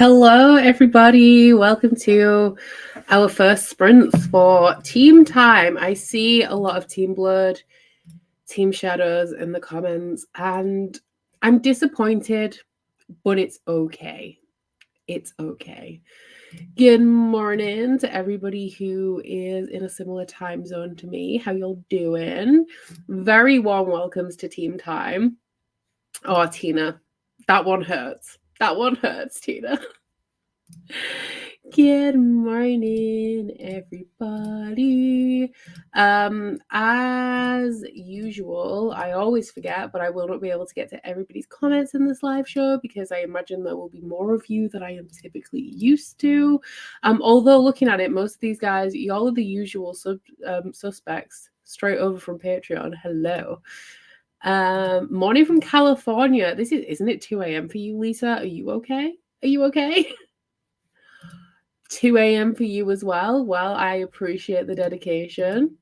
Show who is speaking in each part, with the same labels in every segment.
Speaker 1: Hello, everybody. Welcome to our first sprints for Team Time. I see a lot of Team Blood, Team Shadows in the comments, and I'm disappointed, but it's okay. It's okay. Good morning to everybody who is in a similar time zone to me. How y'all doing? Very warm welcomes to Team Time. Oh, Tina, that one hurts. That one hurts, Tina. Good morning, everybody. As usual, I always forget, but I will not be able to get to everybody's comments in this live show because I imagine there will be more of you than I am typically used to. Although looking at it, most of these guys, y'all are the usual suspects straight over from Patreon. Hello. Morning from California. Isn't it 2 a.m. for you, Lisa? Are you okay? Are you okay? 2 a.m. for you as well. Well, I appreciate the dedication.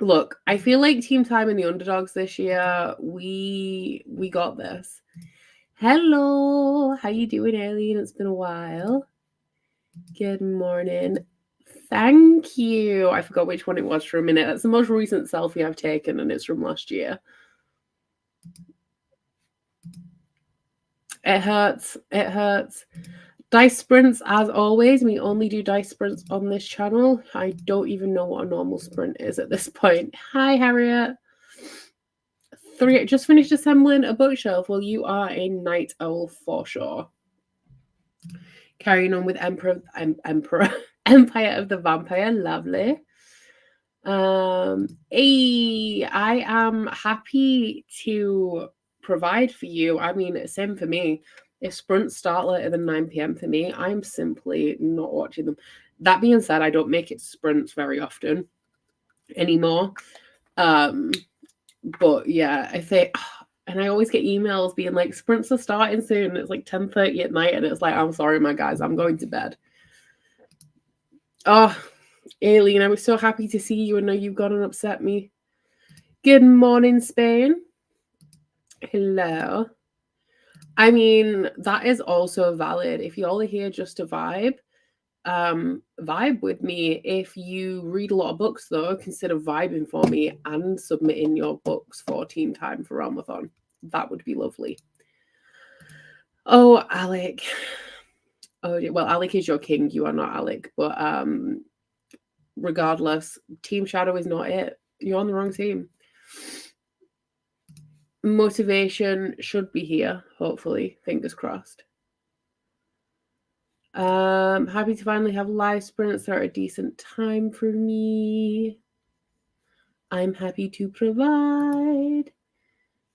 Speaker 1: Look, I feel like Team Time and the Underdogs this year, we got this. Hello, how you doing, Alien? It's been a while. Good morning. Thank you. I forgot which one it was for a minute. That's the most recent selfie I've taken, and it's from last year. It hurts. It hurts. Dice sprints, as always. We only do dice sprints on this channel. I don't even know what a normal sprint is at this point. Hi, Harriet. Just finished assembling a bookshelf. Well, you are a night owl for sure. Carrying on with Empire of the Vampire. Lovely. I am happy to provide for you. I mean, same for me. If sprints start later than 9 p.m. for me, I'm simply not watching them. That being said, I don't make it sprints very often anymore. But yeah, I say, and I always get emails being like, sprints are starting soon. And it's like 10:30 at night, and it's like, I'm sorry, my guys, I'm going to bed. Oh, Aileen, I was so happy to see you, and now you've gone and upset me. Good morning, Spain. Hello. I mean, that is also valid. If y'all are here just to vibe with me. If you read a lot of books, though, consider vibing for me and submitting your books for Team Time for Realmathon. That would be lovely. Oh, Alec. Oh, well, Alec is your king. You are not Alec. But regardless, Team Shadow is not it. You're on the wrong team. Motivation should be here, hopefully. Fingers crossed. Happy to finally have live sprints that are a decent time for me. I'm happy to provide.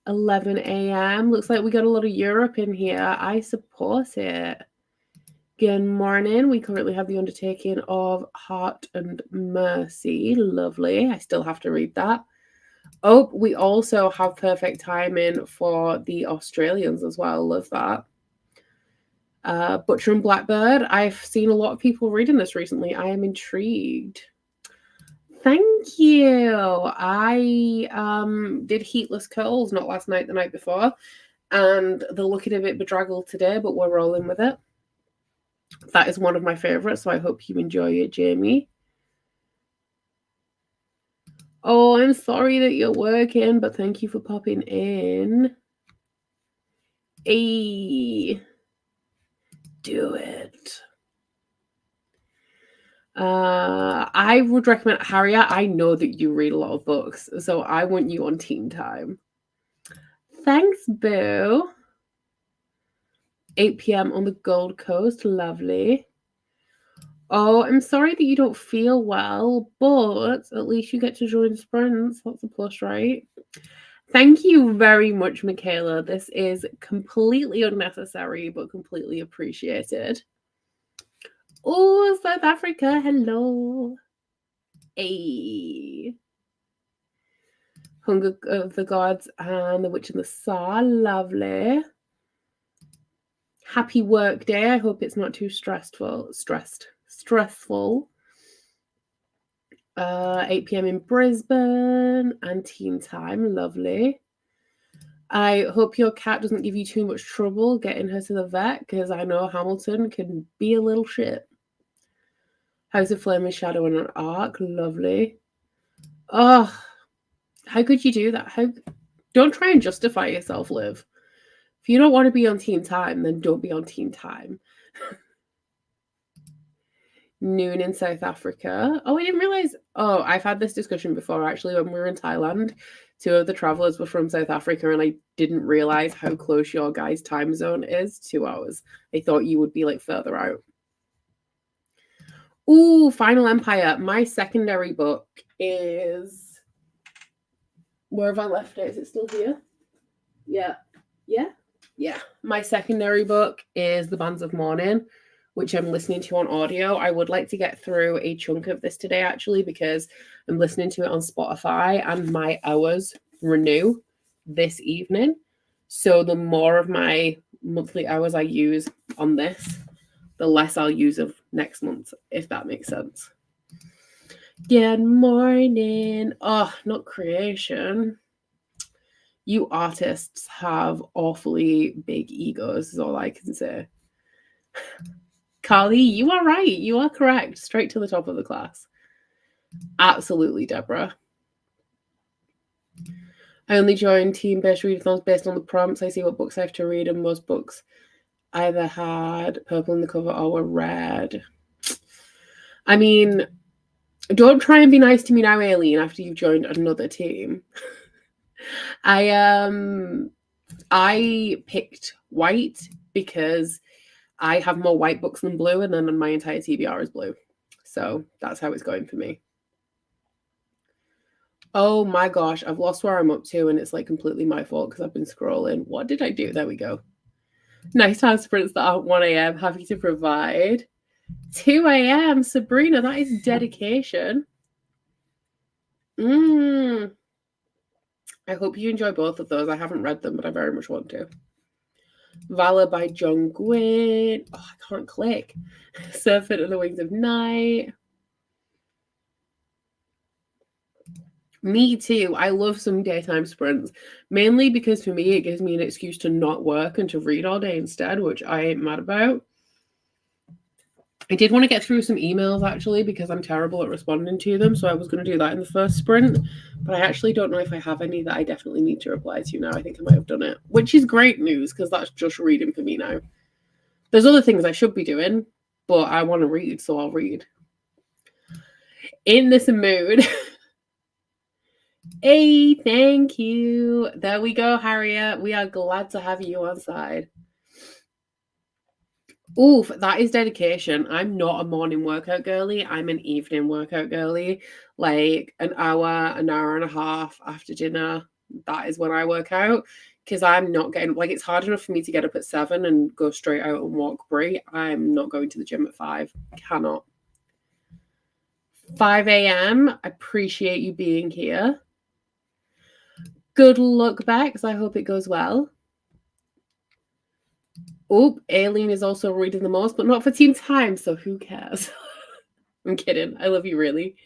Speaker 1: 11 a.m. Looks like we got a lot of Europe in here. I support it. Good morning. We currently have the undertaking of Heart and Mercy. Lovely. I still have to read that. Oh, we also have perfect timing for the Australians as well. Love that. Butcher and Blackbird. I've seen a lot of people reading this recently. I am intrigued. Thank you. I did Heatless Curls not last night, the night before, and they're looking a bit bedraggled today, but we're rolling with it. That is one of my favorites, so I hope you enjoy it, Jamie. Oh, I'm sorry that you're working, but thank you for popping in. Hey, do it. I would recommend Harriet. I know that you read a lot of books, so I want you on Team Time. Thanks, Boo. 8 p.m. on the Gold Coast. Lovely. Oh, I'm sorry that you don't feel well, but at least you get to join sprints. That's a plus, right? Thank you very much, Michaela. This is completely unnecessary, but completely appreciated. Oh, South Africa. Hello. Hey. Hunger of the Gods and The Witch and the Saw. Lovely. Happy work day. I hope it's not too stressful. 8 p.m. in Brisbane and Team Time. Lovely. I hope your cat doesn't give you too much trouble getting her to the vet, because I know Hamilton can be a little shit. House of Flame and Shadow and an Arc, lovely. Oh, how could you do that? Don't try and justify yourself, Liv. If you don't want to be on Team Time, then don't be on Team Time. Noon in South Africa. Oh, I didn't realize. Oh, I've had this discussion before, actually, when we were in Thailand. 2 of the travelers were from South Africa, and I didn't realize how close your guys' time zone is. 2 hours. I thought you would be like further out. Ooh, Final Empire. My secondary book is... Where have I left it? Is it still here? Yeah. My secondary book is The Bands of Mourning, which I'm listening to on audio. I would like to get through a chunk of this today, actually, because I'm listening to it on Spotify and my hours renew this evening. So the more of my monthly hours I use on this, the less I'll use of next month, if that makes sense. Good morning. Oh, not creation. You artists have awfully big egos, is all I can say. Carly, you are right. You are correct. Straight to the top of the class. Absolutely, Deborah. I only joined team-based readathons based on the prompts. I see what books I have to read, and most books either had purple in the cover or were red. I mean, don't try and be nice to me now, Aileen, after you've joined another team. I picked white because I have more white books than blue, and then my entire TBR is blue. So that's how it's going for me. Oh my gosh, I've lost where I'm up to, and it's like completely my fault because I've been scrolling. What did I do? There we go. Nice time sprints that aren't 1 a.m. Happy to provide. 2 a.m. Sabrina, that is dedication. I hope you enjoy both of those. I haven't read them, but I very much want to. Valor by John Gwynne. Oh, I can't click. Serpent and the Wings of Night. Me too. I love some daytime sprints, mainly because for me it gives me an excuse to not work and to read all day instead, which I ain't mad about. I did want to get through some emails, actually, because I'm terrible at responding to them, so I was going to do that in the first sprint, but I actually don't know if I have any that I definitely need to reply to now. I think I might have done it, which is great news, because that's just reading for me now. There's other things I should be doing, but I want to read, so I'll read. In this mood. Hey, thank you. There we go, Harriet. We are glad to have you on side. Oof, that is dedication. I'm not a morning workout girly. I'm an evening workout girly. Like an hour and a half after dinner. That is when I work out. Because I'm not getting, like, it's hard enough for me to get up at 7 and go straight out and walk Brie. I'm not going to the gym at 5. Cannot. 5 a.m. I appreciate you being here. Good luck, Bex. I hope it goes well. Oh, Aileen is also reading the most, but not for Team Time, so who cares? I'm kidding. I love you, really.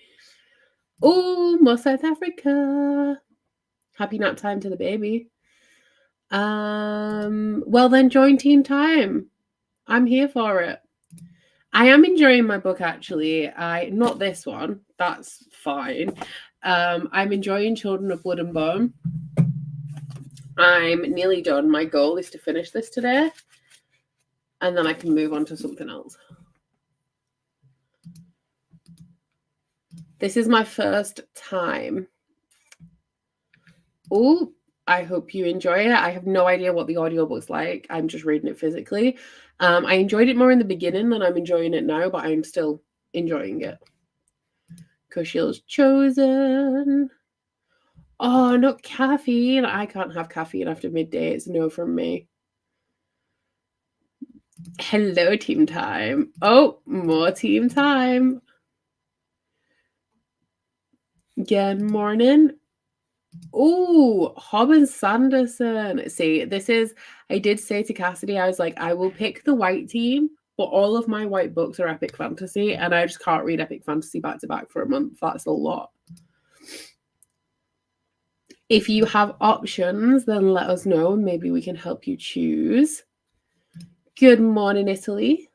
Speaker 1: Oh, more South Africa. Happy nap time to the baby. Well then, join Team Time. I'm here for it. I am enjoying my book, actually. Not this one. That's fine. I'm enjoying Children of Blood and Bone. I'm nearly done. My goal is to finish this today, and then I can move on to something else. This is my first time. Oh, I hope you enjoy it. I have no idea what the audiobook's like. I'm just reading it physically. I enjoyed it more in the beginning than I'm enjoying it now, but I'm still enjoying it. Cushion's Chosen. Oh, not caffeine. I can't have caffeine after midday. It's no from me. Hello, Team Time. Oh, more Team Time. Good morning. Oh, Hobbin Sanderson. See, I did say to Cassidy, I was like, I will pick the white team, but all of my white books are epic fantasy, and I just can't read epic fantasy back to back for a month. That's a lot. If you have options, then let us know. Maybe we can help you choose. Good morning, Italy.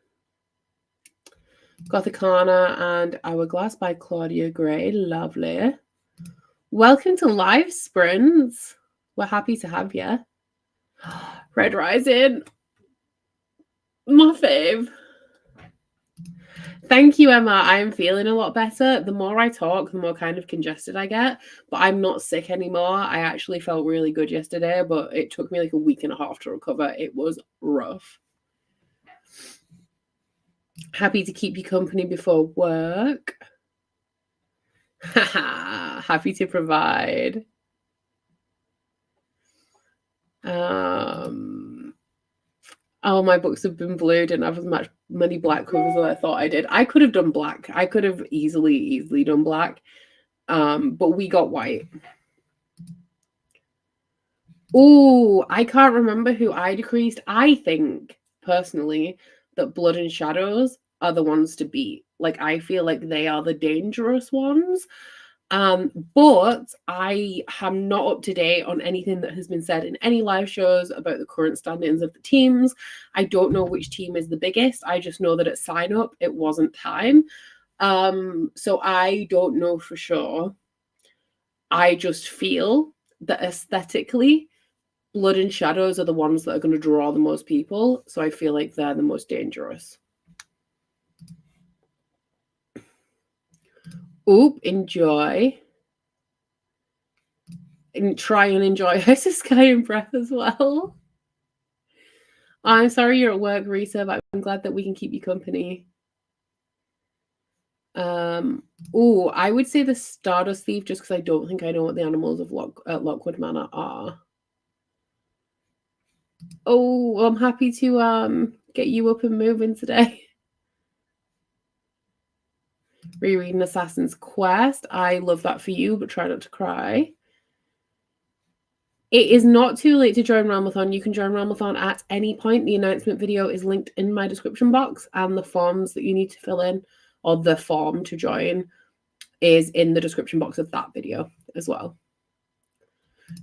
Speaker 1: Gothicana and Hourglass by Claudia Gray. Lovely. Welcome to Live Sprints. We're happy to have you. Red Rising. My fave. Thank you, Emma. I'm feeling a lot better. The more I talk, the more kind of congested I get. But I'm not sick anymore. I actually felt really good yesterday, but it took me like a week and a half to recover. It was rough. Happy to keep you company before work. Happy to provide. Oh, my books have been blued and I've as many black covers as I thought I did. I could have done black. I could have easily done black. But we got white. Oh, I can't remember who I decreased. I think, personally, that Blood and Shadows are the ones to beat. Like, I feel like they are the dangerous ones. But I am not up to date on anything that has been said in any live shows about the current standings of the teams. I don't know which team is the biggest. I just know that at sign up, it wasn't time. So I don't know for sure. I just feel that aesthetically, Blood and Shadows are the ones that are going to draw the most people. So I feel like they're the most dangerous. Oop, enjoy. And try and enjoy Ice Sky and Breath as well. I'm sorry you're at work, Rita, but I'm glad that we can keep you company. I would say the Stardust Thief just because I don't think I know what the animals of Lockwood Manor are. Oh, I'm happy to get you up and moving today. Rereading Assassin's Quest. I love that for you, but try not to cry. It is not too late to join Realmathon. You can join Realmathon at any point. The announcement video is linked in my description box, and the forms that you need to fill in, or the form to join, is in the description box of that video as well.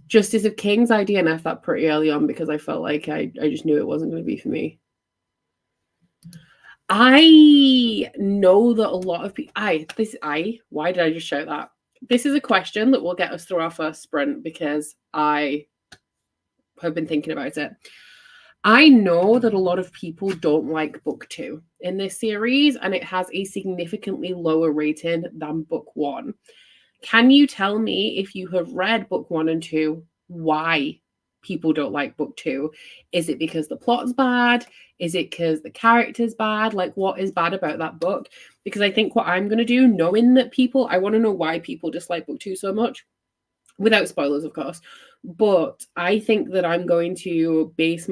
Speaker 1: Justice of Kings, I DNF'd that pretty early on because I felt like I just knew it wasn't going to be for me. I know that a lot of people... Why did I just shout that? This is a question that will get us through our first sprint because I have been thinking about it. I know that a lot of people don't like book 2 in this series, and it has a significantly lower rating than book 1. Can you tell me, if you have read book 1 and 2, why people don't like book 2? Is it because the plot's bad? Is it because the character's bad? Like, what is bad about that book? Because I think what I'm going to do, knowing that I want to know why people dislike book 2 so much, without spoilers, of course. But I think that I'm going to base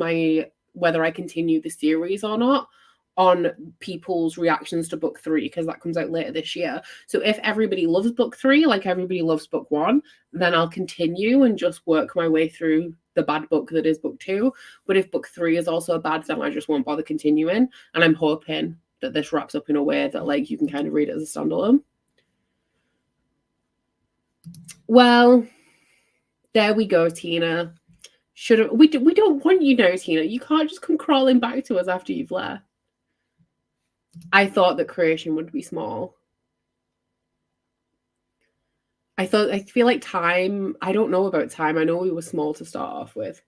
Speaker 1: whether I continue the series or not on people's reactions to book 3, because that comes out later this year. So if everybody loves book 3, like everybody loves book 1, then I'll continue and just work my way through the bad book that is book 2. But if book 3 is also bad, then I just won't bother continuing. And I'm hoping that this wraps up in a way that, like, you can kind of read it as a standalone. Well, there we go, Tina. We don't want you now, Tina. You can't just come crawling back to us after you've left. I thought that creation would be small. I feel like time, I don't know about time. I know we were small to start off with.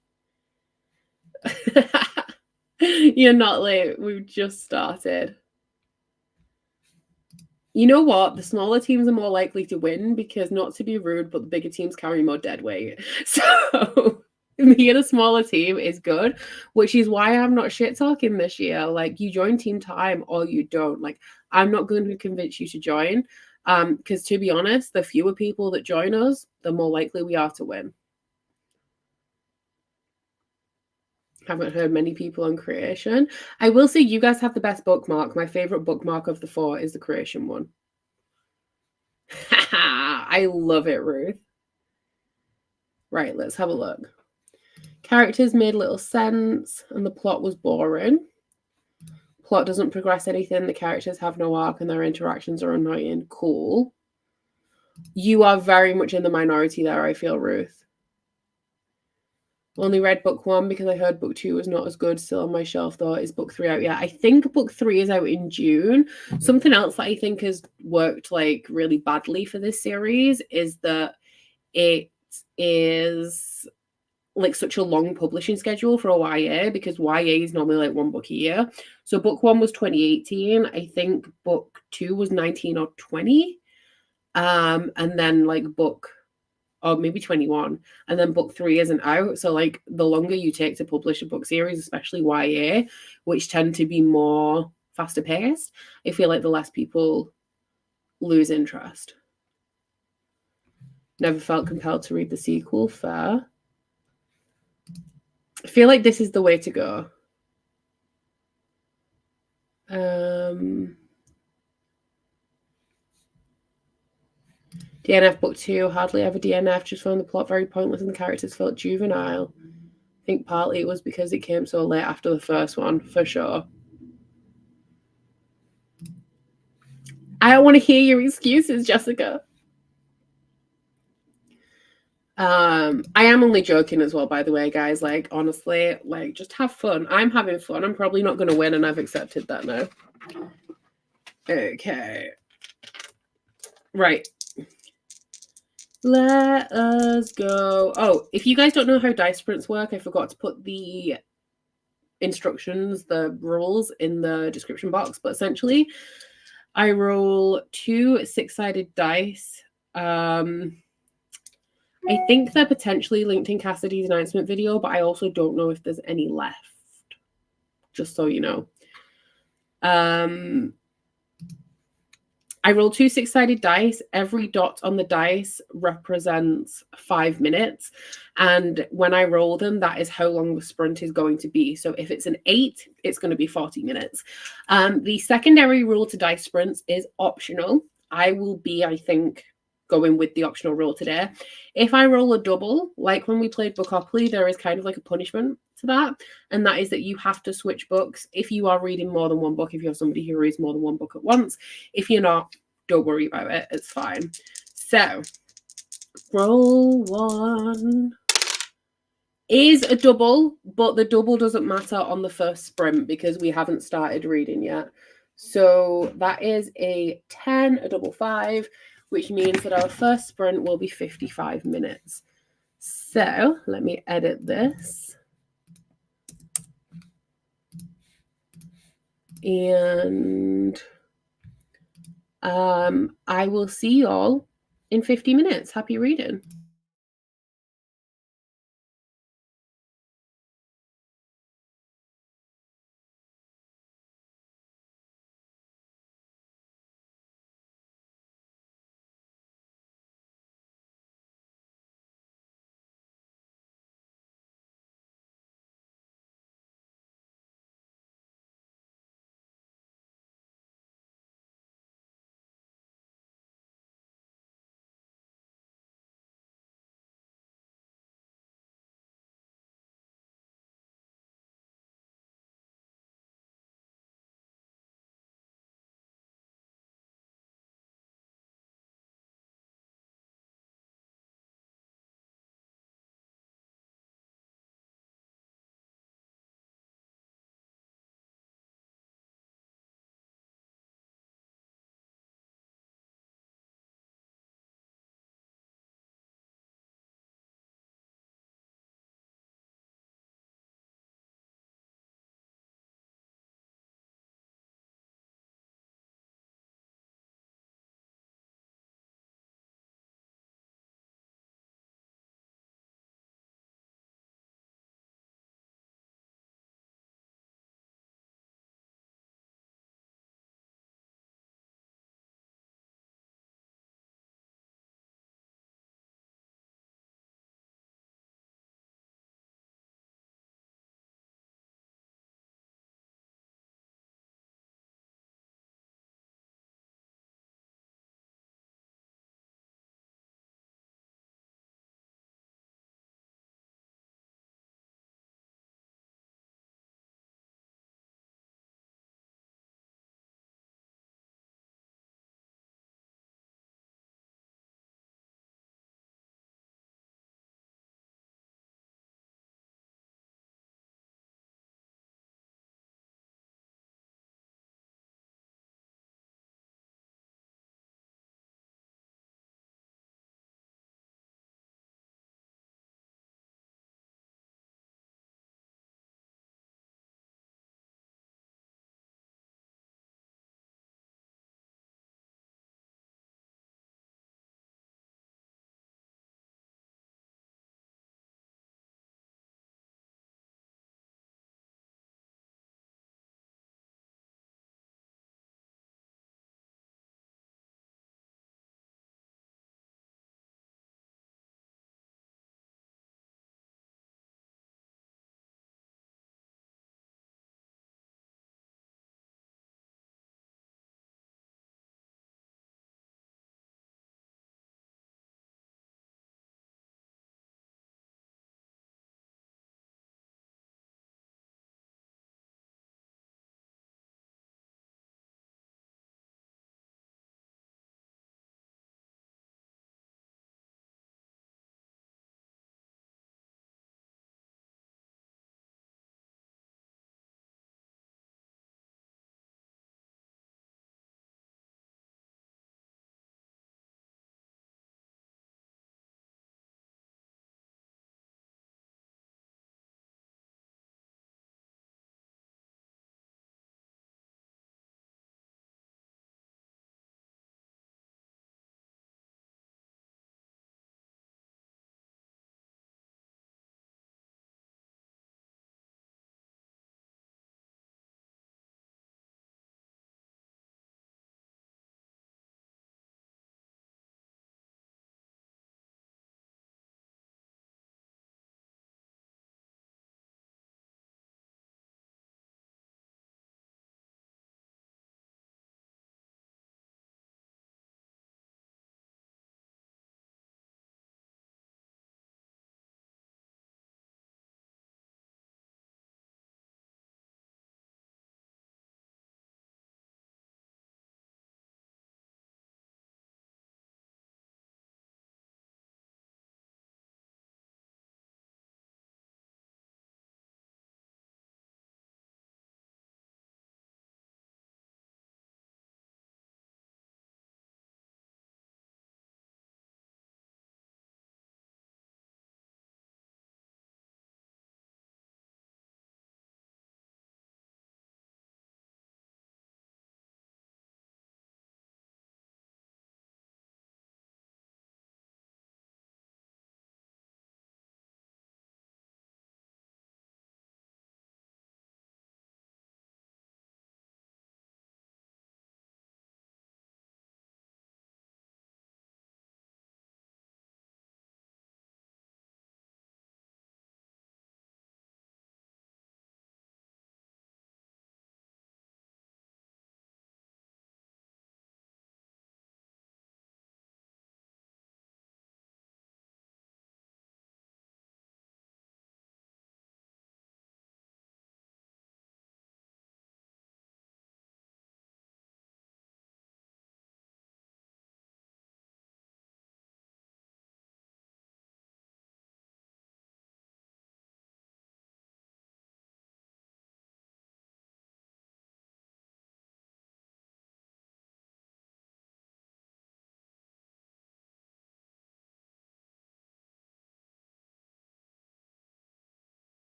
Speaker 1: You're not late. We've just started. You know what? The smaller teams are more likely to win because, not to be rude, but the bigger teams carry more dead weight. So being a smaller team is good, which is why I'm not shit talking this year. Like, you join Team Time or you don't. Like, I'm not going to convince you to join, because to be honest, the fewer people that join us, the more likely we are to win. Haven't heard many people on creation. I will say you guys have the best bookmark. My favorite bookmark of the 4 is the creation one. I love it, Ruth. Right, let's have a look. Characters made little sense, and the plot was boring. Plot doesn't progress anything. The characters have no arc, and their interactions are annoying. Cool. You are very much in the minority there, I feel, Ruth. Only read book 1 because I heard book 2 was not as good. Still on my shelf though. Is book 3 out yet? I think book 3 is out in June. Something else that I think has worked like really badly for this series is that it is like such a long publishing schedule for a YA, because YA is normally like 1 book a year. So book 1 was 2018. I think book 2 was 19 or 20. And then like book, or maybe 21, and then book 3 isn't out. So like the longer you take to publish a book series, especially YA, which tend to be more faster paced, I feel like the less people lose interest. Never felt compelled to read the sequel. Fair. I feel like this is the way to go. DNF book 2, hardly ever DNF, just found the plot very pointless and the characters felt juvenile. I think partly it was because it came so late after the first one, for sure. I don't want to hear your excuses, Jessica. I am only joking as well, by the way, guys. Like, honestly, like, just have fun. I'm having fun. I'm probably not going to win, and I've accepted that now. Okay. Right. Let us go. Oh, if you guys don't know how dice sprints work, I forgot to put the instructions, the rules in the description box. But essentially, I roll 2 6-sided dice. I think they're potentially linked in Cassidy's announcement video, but I also don't know if there's any left. Just so you know. I roll 2 6-sided dice. Every dot on the dice represents 5 minutes. And when I roll them, that is how long the sprint is going to be. So if it's an 8, it's going to be 40 minutes. The secondary rule to dice sprints is optional. I will be, I think, going with the optional rule today. If I roll a double, like when we played Bookopoly, there is kind of like a punishment to that. And that is that you have to switch books if you are reading more than 1 book, if you're somebody who reads more than 1 book at once. If you're not, don't worry about it. It's fine. So, roll 1 is a double, but the double doesn't matter on the first sprint because we haven't started reading yet. So that is a 10, a double 5, which means that our first sprint will be 55 minutes. So let me edit this. And I will see y'all in 50 minutes. Happy reading.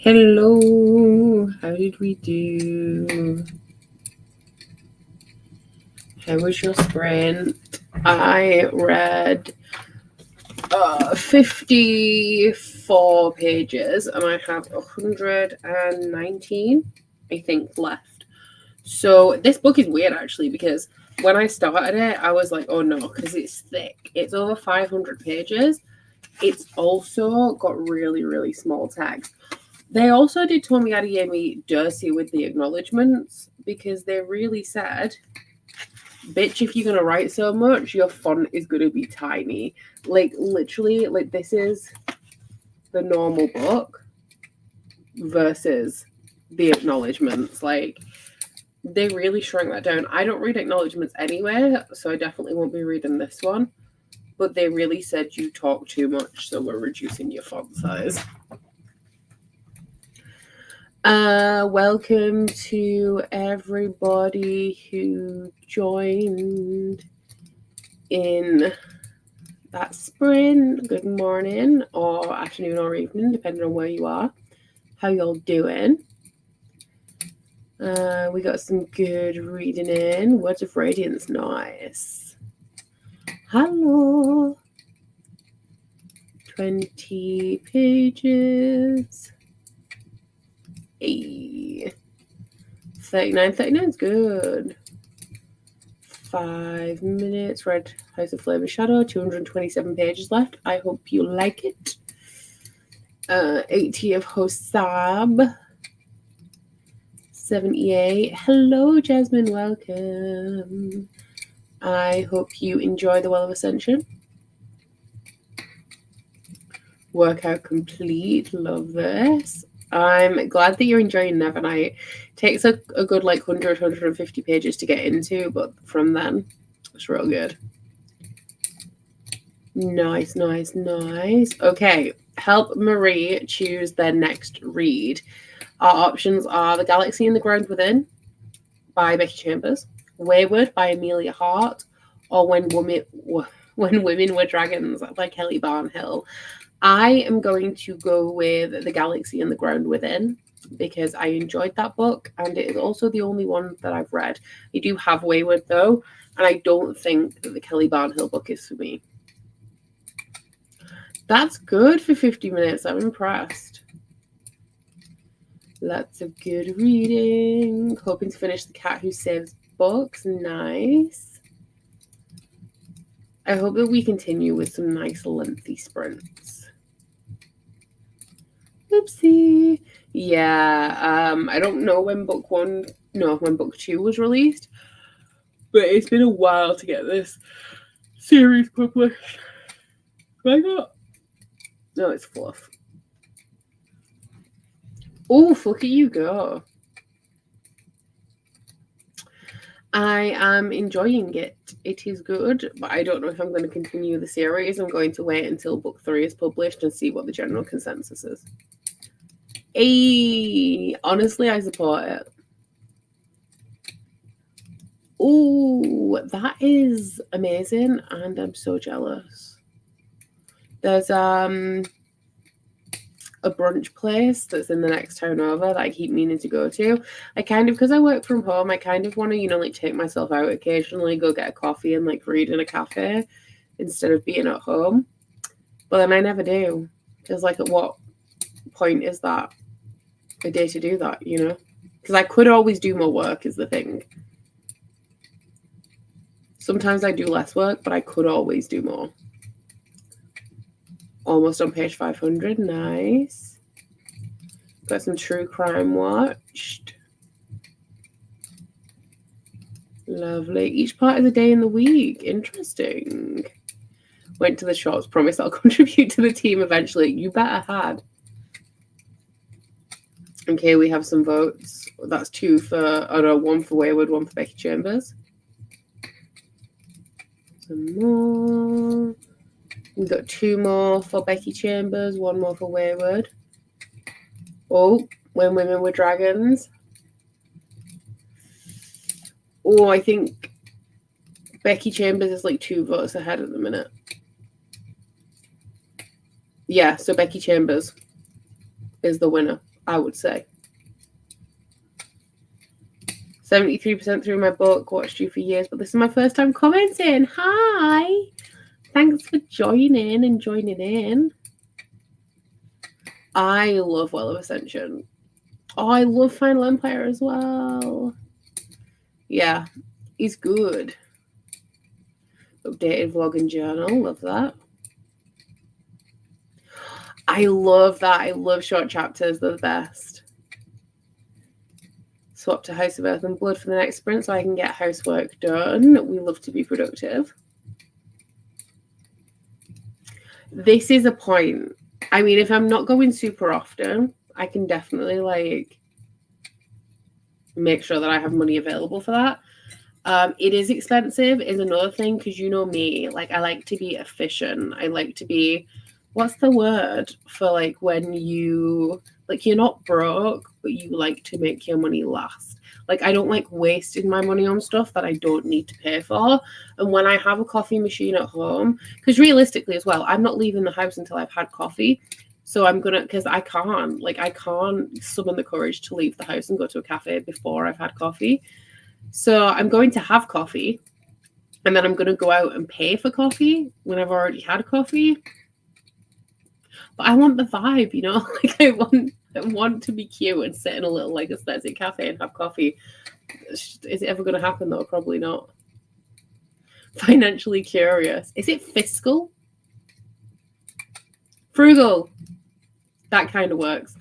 Speaker 1: Hello, how did we do? How was your sprint? I read 54 pages and I have 119, I think, left. So this book is weird actually, because when I started it, I was like, oh no, because it's thick. It's over 500 pages. It's also got really, really small text. They also did Tomi Adeyemi dirty with the acknowledgements, because they really said, bitch, if you're going to write so much, your font is going to be tiny. Like, literally, like, this is the normal book versus the acknowledgements. Like, they really shrunk that down. I don't read acknowledgements anyway, so I definitely won't be reading this one. But they really said you talk too much, so we're reducing your font size. Welcome to everybody who joined in that sprint. Good morning or afternoon or evening, depending on where you are. How y'all doing? We got some good reading in. Words of Radiance, nice. Hello. 20 pages. Hey. 39 is good. 5 minutes. Red House of Flame and Shadow. 227 pages left. I hope you like it. 80 of Hosab. 78. Hello, Jasmine. Welcome. I hope you enjoy the Well of Ascension. Workout complete. Love this. I'm glad that you're enjoying Nevernight. Takes a good like 100, 150 pages to get into, but from then, it's real good. Nice, nice, nice. Okay, help Marie choose their next read. Our options are The Galaxy and the Ground Within by Becky Chambers, Wayward by Amelia Hart, or When Women Were Dragons by Kelly Barnhill. I am going to go with The Galaxy and the Ground Within because I enjoyed that book, and it is also the only one that I've read. I do have Wayward though, and I don't think that the Kelly Barnhill book is for me. That's good for 50 minutes. I'm impressed. Lots of good reading. Hoping to finish The Cat Who Saves Books. Nice. I hope that we continue with some nice lengthy sprints. Oopsie. Yeah, I don't know when book 2 was released, but it's been a while to get this series published. I got... No, it's 4th. Oh, look at you go. I am enjoying it. It is good, but I don't know if I'm going to continue the series. I'm going to wait until book 3 is published and see what the general consensus is. Hey, honestly, I support it. Oh, that is amazing, and I'm so jealous. There's a brunch place that's in the next town over that I keep meaning to go to. I kind of, because I work from home, I kind of want to, like take myself out occasionally, go get a coffee and like read in a cafe instead of being at home. But then I never do. Because like at what point is that a day to do that, Because I could always do more work is the thing. Sometimes I do less work, but I could always do more. Almost on page 500. Nice. Got some true crime watched. Lovely. Each part is a day in the week. Interesting. Went to the shops. Promise I'll contribute to the team eventually. You better had. Okay, we have some votes. That's 2 for... Oh no, 1 for Wayward, 1 for Becky Chambers. Some more. We got 2 more for Becky Chambers, 1 more for Wayward. Oh, When Women Were Dragons. Oh, I think Becky Chambers is like 2 votes ahead at the minute. Yeah, so Becky Chambers is the winner I would say. 73% through my book, watched you for years, but this is my first time commenting. Hi! Thanks for joining and joining in. I love Well of Ascension. Oh, I love Final Empire as well. Yeah, he's good. Updated vlog and journal, love that. I love that. I love short chapters, they're the best. Swap to House of Earth and Blood for the next sprint so I can get housework done. We love to be productive. This is a point. I mean, if I'm not going super often, I can definitely like make sure that I have money available for that. It is expensive is another thing, because you know me, like I like to be efficient. I like to be, what's the word for like when you, like you're not broke, but you like to make your money last. Like I don't like wasting my money on stuff that I don't need to pay for. And when I have a coffee machine at home, because realistically as well, I'm not leaving the house until I've had coffee. So I'm gonna, because I can't summon the courage to leave the house and go to a cafe before I've had coffee. So I'm going to have coffee, and then I'm going to go out and pay for coffee when I've already had coffee. But I want the vibe, you know, like I want to be cute and sit in a little like aesthetic cafe and have coffee. Is it ever going to happen though? Probably not. Financially curious. Is it fiscal? Frugal. That kind of works.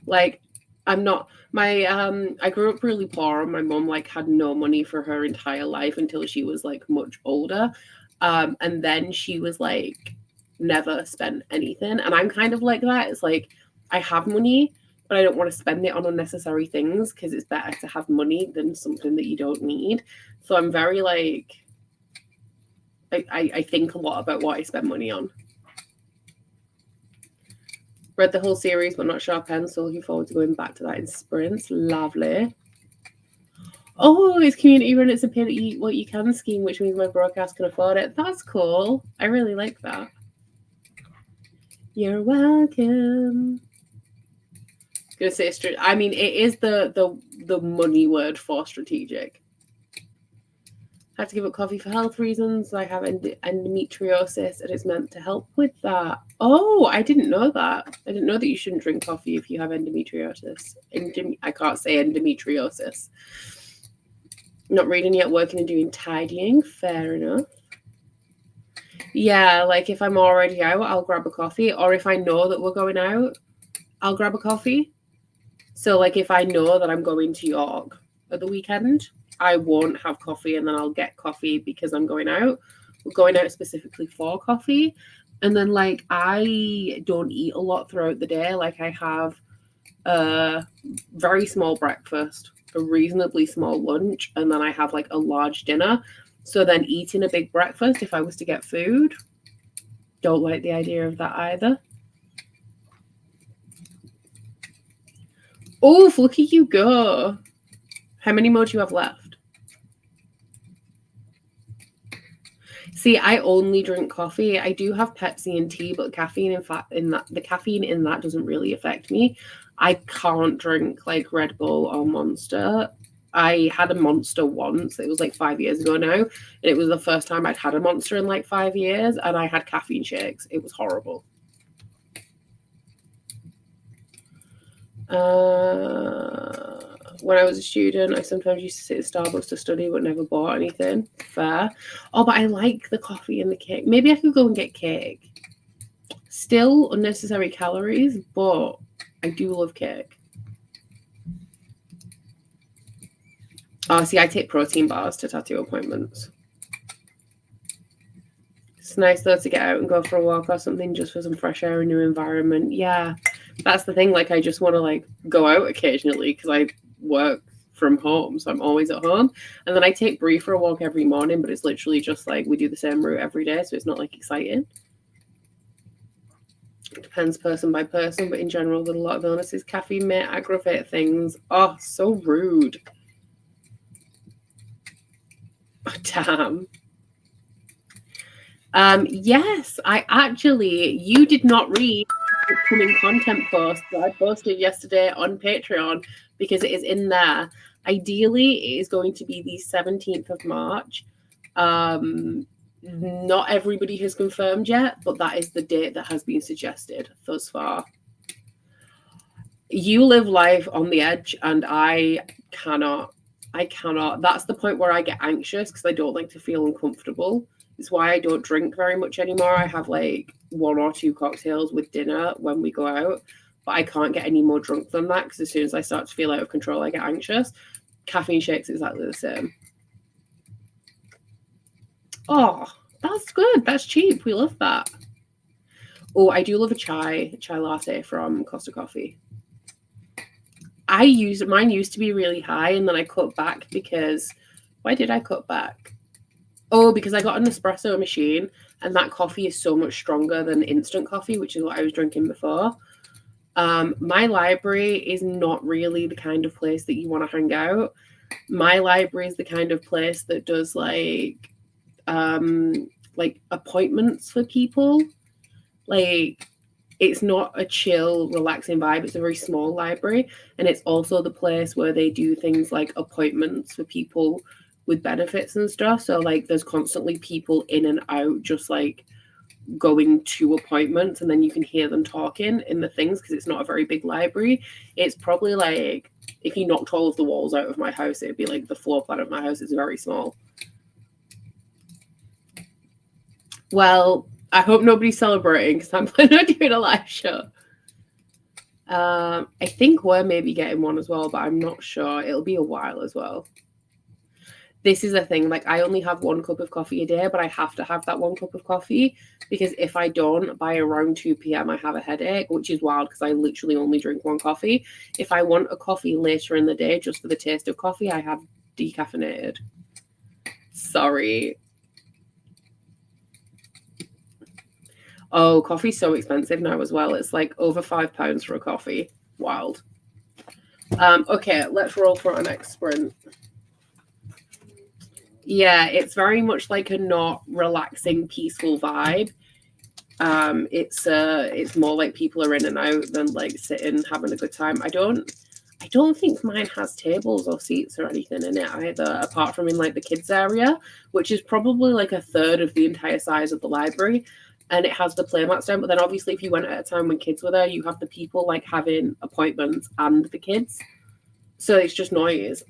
Speaker 1: Like I'm not, I grew up really poor, and my mom like had no money for her entire life until she was like much older. And then she was like never spent anything. And I'm kind of like that. It's like I have money, but I don't want to spend it on unnecessary things, because it's better to have money than something that you don't need. So I'm very like, I think a lot about what I spend money on. Read the whole series, but not Sharp End, so looking forward to going back to that in sprints. Lovely. Oh, it's community run. It's a pay to eat what you can scheme, which means my broadcast can afford it. That's cool. I really like that. You're welcome. I was gonna say, I mean, it is the money word for strategic. I have to give up coffee for health reasons. I have endometriosis, and it's meant to help with that. Oh, I didn't know that. I didn't know that you shouldn't drink coffee if you have endometriosis. I can't say endometriosis. Not reading yet, working and doing tidying. Fair enough. Yeah, like if I'm already out, I'll grab a coffee. Or if I know that we're going out, I'll grab a coffee. So like if I know that I'm going to York at the weekend, I won't have coffee, and then I'll get coffee because I'm going out. We're going out specifically for coffee. And then like I don't eat a lot throughout the day. Like I have a very small breakfast, a reasonably small lunch, and then I have like a large dinner. So then eating a big breakfast, if I was to get food, don't like the idea of that either. Oh, look at you go. How many more do you have left? See, I only drink coffee. I do have Pepsi and tea, but caffeine the caffeine in that doesn't really affect me. I can't drink like Red Bull or Monster. I had a Monster once. It was like 5 years ago now, and it was the first time I'd had a Monster in like 5 years, and I had caffeine shakes. It was horrible. When I was a student, I sometimes used to sit at Starbucks to study, but never bought anything. Fair. Oh, but I like the coffee and the cake. Maybe I could go and get cake. Still unnecessary calories, but I do love cake. Oh, see, I take protein bars to tattoo appointments. It's nice though to get out and go for a walk or something, just for some fresh air and new environment. Yeah, that's the thing. Like, I just want to like go out occasionally because I work from home, so I'm always at home. And then I take Brie for a walk every morning, but it's literally just like we do the same route every day, so it's not like exciting. It depends person by person, but in general, with a lot of illnesses, caffeine may aggravate things. Oh, so rude. Oh, damn. Yes, you did not read upcoming content post that I posted yesterday on Patreon, because it is in there. Ideally, it is going to be the 17th of March. Not everybody has confirmed yet, but that is the date that has been suggested thus far. You live life on the edge, and I cannot. That's the point where I get anxious because I don't like to feel uncomfortable. It's why I don't drink very much anymore. I have like 1 or 2 cocktails with dinner when we go out, but I can't get any more drunk than that because as soon as I start to feel out of control, I get anxious. Caffeine shakes exactly the same. Oh, that's good. That's cheap. We love that. Oh, I do love a chai latte from Costa Coffee. Mine used to be really high, and then I cut back because why did I cut back? Oh, because I got an espresso machine, and that coffee is so much stronger than instant coffee, which is what I was drinking before. My library is not really the kind of place that you want to hang out. My library is the kind of place that does like appointments for people. Like, it's not a chill, relaxing vibe. It's a very small library, and it's also the place where they do things like appointments for people with benefits and stuff. So like there's constantly people in and out just like going to appointments, and then you can hear them talking in the things because it's not a very big library. It's probably like if you knocked all of the walls out of my house, it'd be like the floor plan of my house is very small. Well, I hope nobody's celebrating because I'm planning on doing a live show. I think we're maybe getting one as well, but I'm not sure. It'll be a while as well. This is a thing, like I only have 1 cup of coffee a day, but I have to have that 1 cup of coffee because if I don't, by around 2 p.m. I have a headache, which is wild because I literally only drink 1 coffee. If I want a coffee later in the day just for the taste of coffee, I have decaffeinated. Sorry. Oh, coffee's so expensive now as well. It's like over £5 for a coffee. Wild. Okay, let's roll for our next sprint. Yeah, it's very much like a not relaxing, peaceful vibe. It's more like people are in and out than like sitting having a good time. I don't think mine has tables or seats or anything in it either, apart from in like the kids area, which is probably like a third of the entire size of the library. And it has the playmats down, but then obviously if you went at a time when kids were there, you have the people like having appointments and the kids. So it's just noise.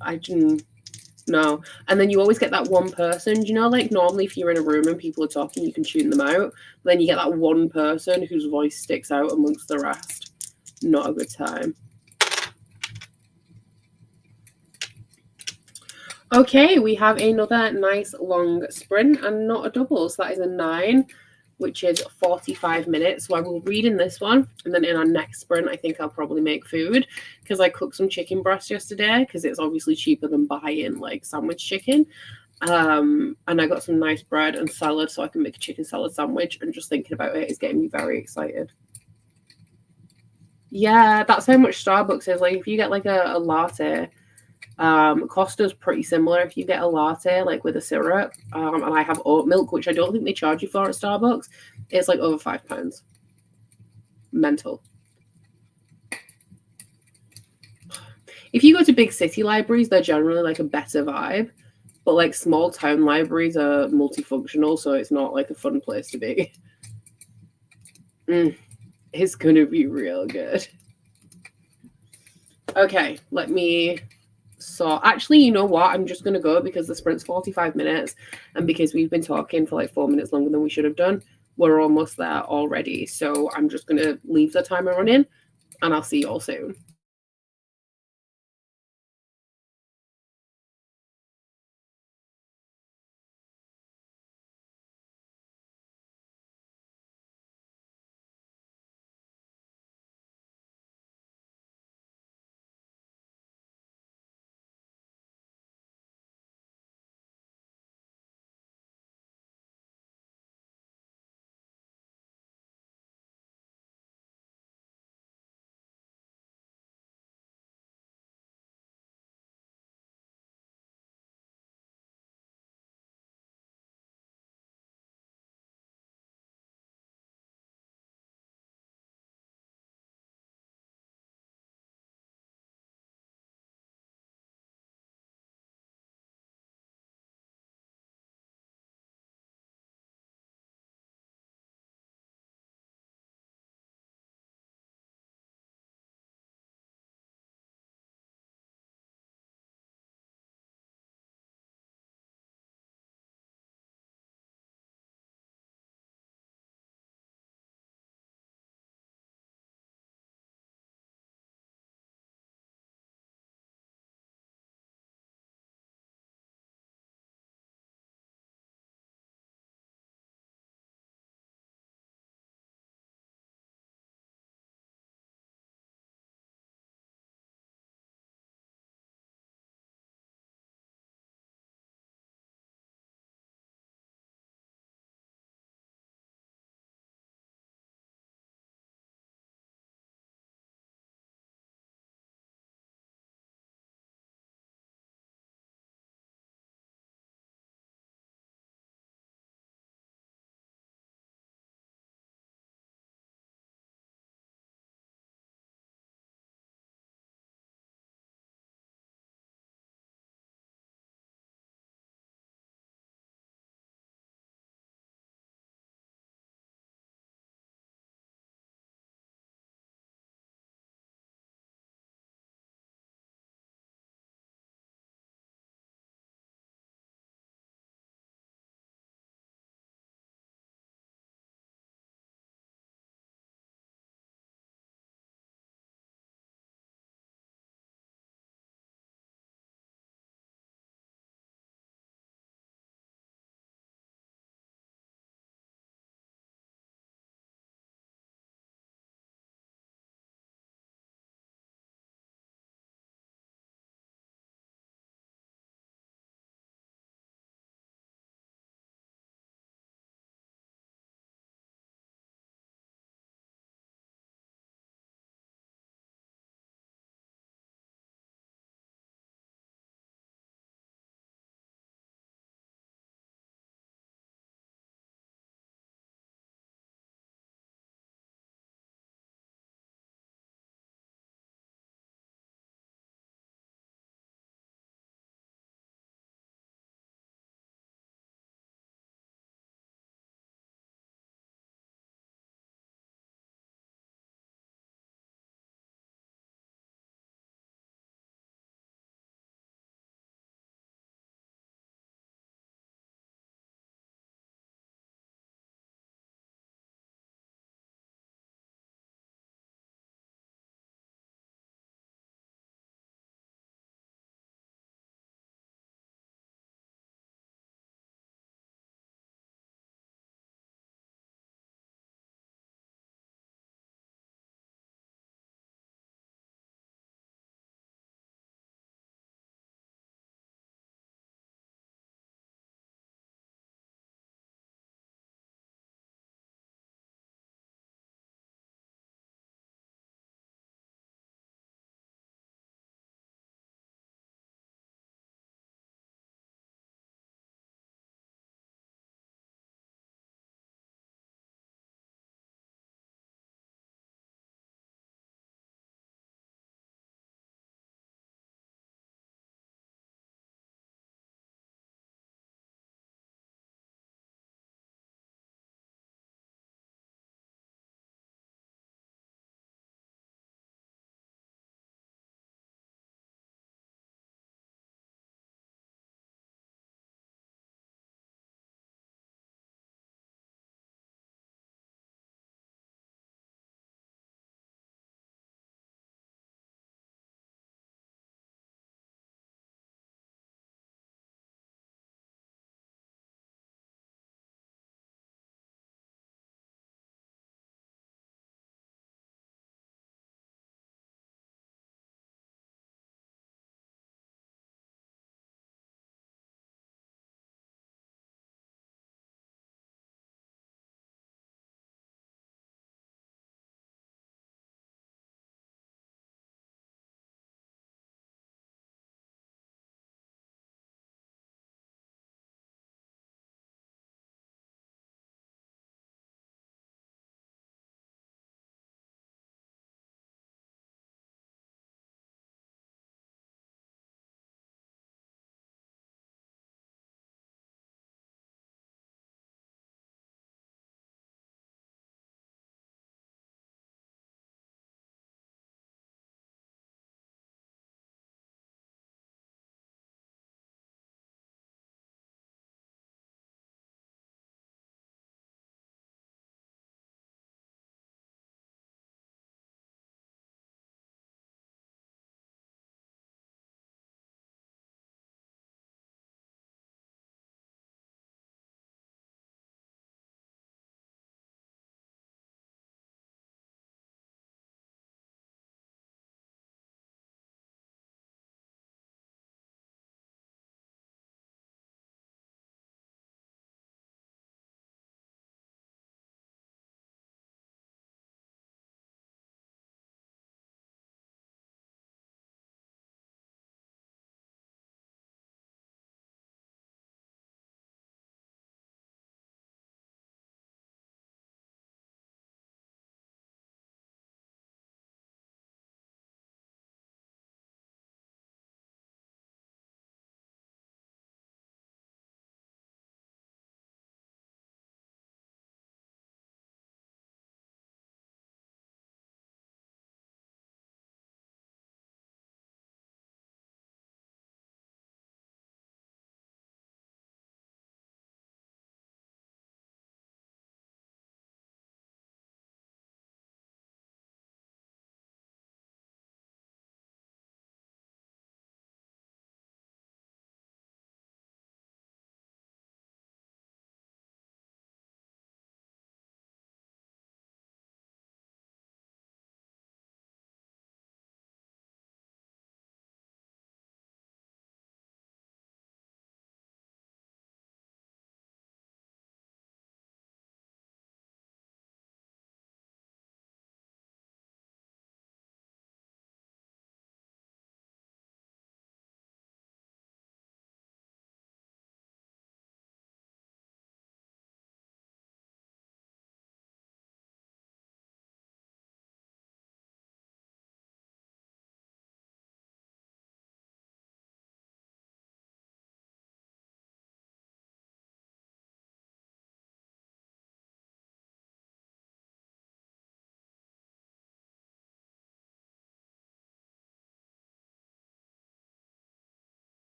Speaker 1: No. And then you always get that one person, you know, like normally if you're in a room and people are talking, you can tune them out. But then you get that one person whose voice sticks out amongst the rest. Not a good time. Okay, we have another nice long sprint and not a double. So that is a 9, which is 45 minutes. So I will read in this one. And then in our next sprint, I think I'll probably make food because I cooked some chicken breast yesterday because it's obviously cheaper than buying like sandwich chicken. And I got some nice bread and salad so I can make a chicken salad sandwich. And just thinking about it is getting me very excited. Yeah, that's how much Starbucks is. Like if you get like a latte, Costa's pretty similar if you get a latte like with a syrup, and I have oat milk, which I don't think they charge you for at Starbucks. It's like over £5. Mental. If you go to big city libraries, they're generally like a better vibe, but like small town libraries are multifunctional, so it's not like a fun place to be. It's gonna be real good. Okay, let me. So actually, you know what? I'm just gonna go because the sprint's 45 minutes, and because we've been talking for like 4 minutes longer than we should have done, we're almost there already. So I'm just gonna leave the timer running, and I'll see you all soon.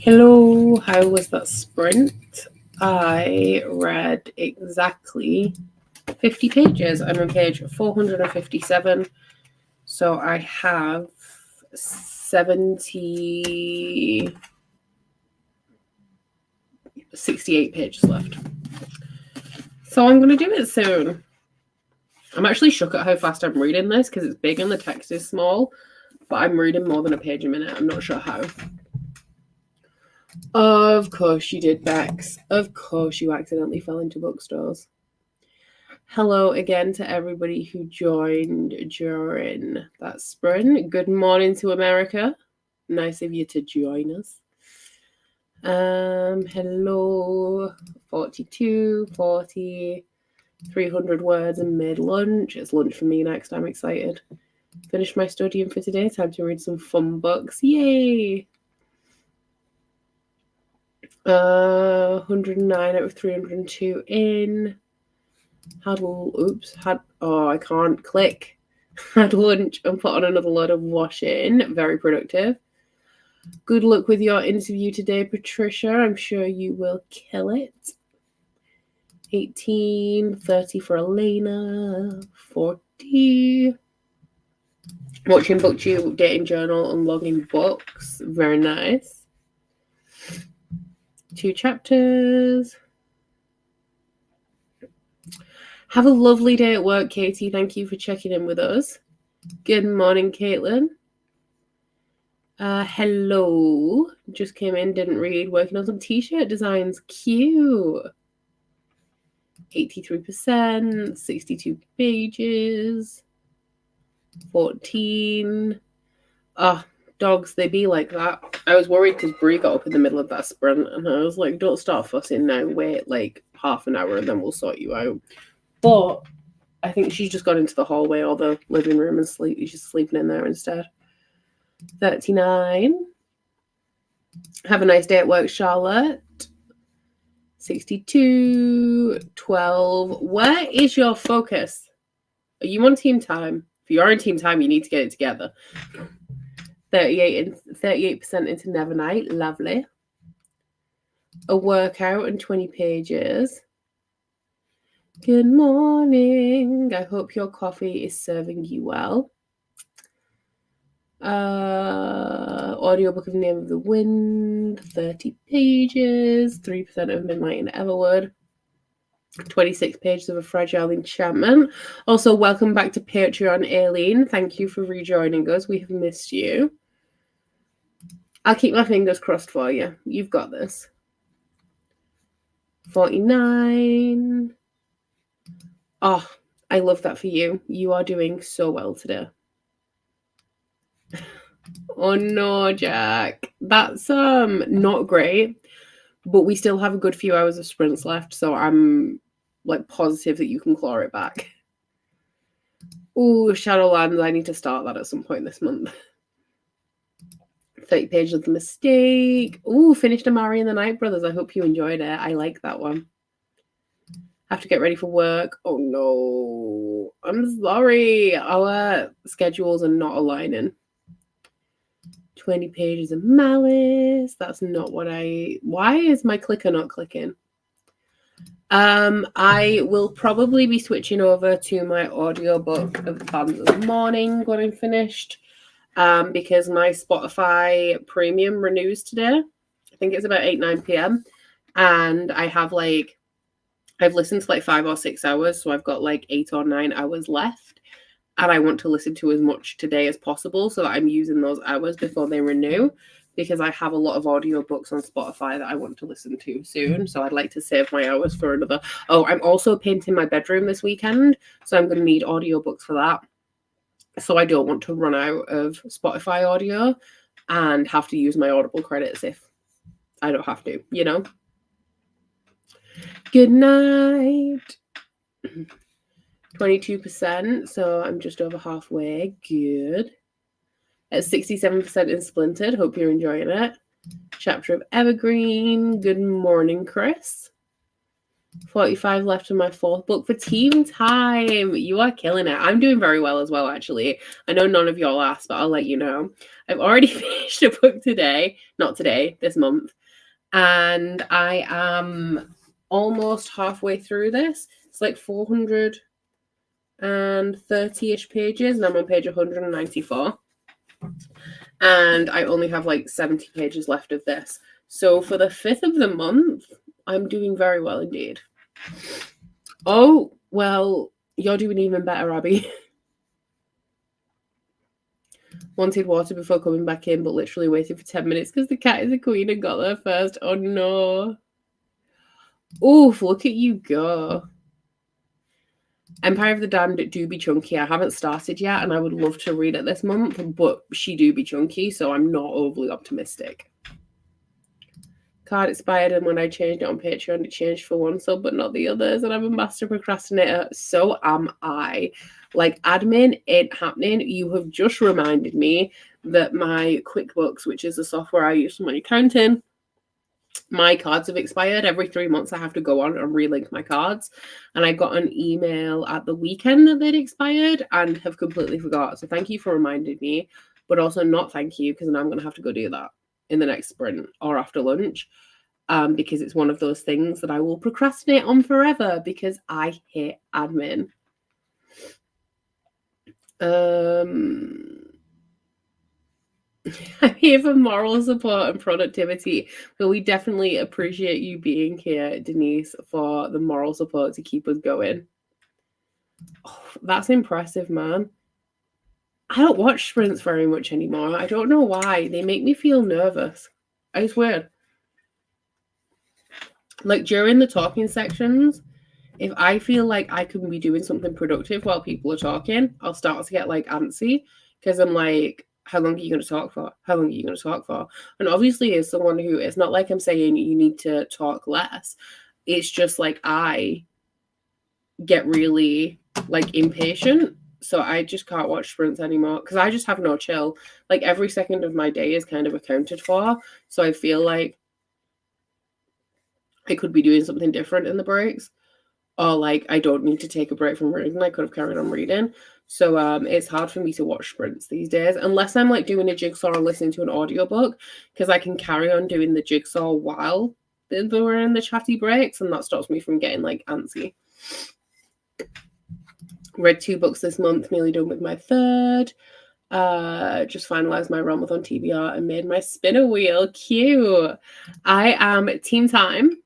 Speaker 1: Hello, how was that sprint? I read exactly 50 pages. I'm on page 457. So I have 68 pages left. So I'm going to do it soon. I'm actually shook at how fast I'm reading this because it's big and the text is small, but I'm reading more than a page a minute. I'm not sure how. Of course you did, Bex. Of course you accidentally fell into bookstores. Hello again to everybody who joined during that sprint. Good morning to America. Nice of you to join us. Hello, 42, 40, 300 words and made lunch. It's lunch for me next. I'm excited. Finished my studying for today. Time to read some fun books. Yay! 109 out of 302 in. I can't click. Had lunch and put on another load of washing. Very productive. Good luck with your interview today, Patricia. I'm sure you will kill it. 18, 30 for Elena, 40. Watching BookTube, dating journal, and logging books. Very nice. 2 chapters. Have a lovely day at work, Katie. Thank you for checking in with us. Good morning, Caitlin. Hello. Just came in, didn't read. Working on some t-shirt designs. Cute. 83%, 62 pages. 14. Dogs, they be like that. I was worried because Brie got up in the middle of that sprint and I was like, don't start fussing now. Wait like half an hour and then we'll sort you out. But I think she's just got into the hallway or the living room and she's sleeping in there instead. 39. Have a nice day at work, Charlotte. 62. 12. Where is your focus? Are you on team time? If you're on team time, you need to get it together. 38% into Nevernight. Lovely. A workout and 20 pages. Good morning. I hope your coffee is serving you well. Audiobook of Name of the Wind. 30 pages. 3% of Midnight in Everwood. 26 pages of A Fragile Enchantment. Also, welcome back to Patreon, Aileen. Thank you for rejoining us. We have missed you. I'll keep my fingers crossed for you. You've got this. 49. Oh, I love that for you. You are doing so well today. Oh no, Jack. That's not great. But we still have a good few hours of sprints left, so I'm like positive that you can claw it back. Ooh, Shadowlands. I need to start that at some point this month. 30 pages of The Mistake. Ooh, finished Amari and the Night Brothers. I hope you enjoyed it. I like that one. Have to get ready for work. Oh no. I'm sorry. Our schedules are not aligning. 20 pages of Malice. That's not what why is my clicker not clicking? I will probably be switching over to my audiobook of The Bands of the Morning when I'm finished. Because my Spotify premium renews today. I think it's about 8-9 p.m. And I have I've listened to 5 or 6 hours, so I've got 8 or 9 hours left. And I want to listen to as much today as possible so that I'm using those hours before they renew, because I have a lot of audiobooks on Spotify that I want to listen to soon. So I'd like to save my hours for another. Oh, I'm also painting my bedroom this weekend, so I'm going to need audiobooks for that. So I don't want to run out of Spotify audio and have to use my Audible credits if I don't have to, you know? Good night. 22%, so I'm just over halfway. Good. At 67% in Splintered. Hope you're enjoying it. Chapter of Evergreen. Good morning, Chris. 45 left of my 4th book for Team Time. You are killing it. I'm doing very well as well, actually. I know none of y'all asked, but I'll let you know. I've already finished a book today. Not today, this month. And I am almost halfway through this. It's like 430-ish pages, and I'm on page 194. And I only have like 70 pages left of this. So for the 5th of the month, I'm doing very well indeed. Oh, well, you're doing even better, Abby. Wanted water before coming back in, but literally waited for 10 minutes because the cat is a queen and got there first. Oh, no. Oof, look at you go. Empire of the Damned do be chunky. I haven't started yet, and I would love to read it this month, but she do be chunky, so I'm not overly optimistic. Card expired, and when I changed it on Patreon, it changed for one sub, but not the others, and I'm a master procrastinator. So am I. Like, admin ain't happening. You have just reminded me that my QuickBooks, which is the software I use for my accounting, my cards have expired. Every 3 months I have to go on and relink my cards, and I got an email at the weekend that they'd expired and have completely forgot. So thank you for reminding me, but also not thank you, because now I'm going to have to go do that in the next sprint or after lunch, because it's one of those things that I will procrastinate on forever because I hate admin. I'm here for moral support and productivity, but we definitely appreciate you being here, Denise, for the moral support to keep us going. Oh, that's impressive, man. I don't watch sprints very much anymore. I don't know why. They make me feel nervous. It's weird. Like, during the talking sections, if I feel like I can be doing something productive while people are talking, I'll start to get like antsy, because I'm like, how long are you going to talk for? How long are you going to talk for? And obviously, as someone who, it's not like I'm saying you need to talk less. It's just like I get really like impatient. So I just can't watch sprints anymore because I just have no chill. Like, every second of my day is kind of accounted for. So I feel like I could be doing something different in the breaks. Or like, I don't need to take a break from reading. I could have carried on reading. So it's hard for me to watch sprints these days, unless I'm like doing a jigsaw or listening to an audiobook, because I can carry on doing the jigsaw while we're in the chatty breaks, and that stops me from getting like antsy. Read 2 books this month, nearly done with my 3rd. Just finalized my Realmathon TBR and made my spinner wheel. Cute. I am Team Time,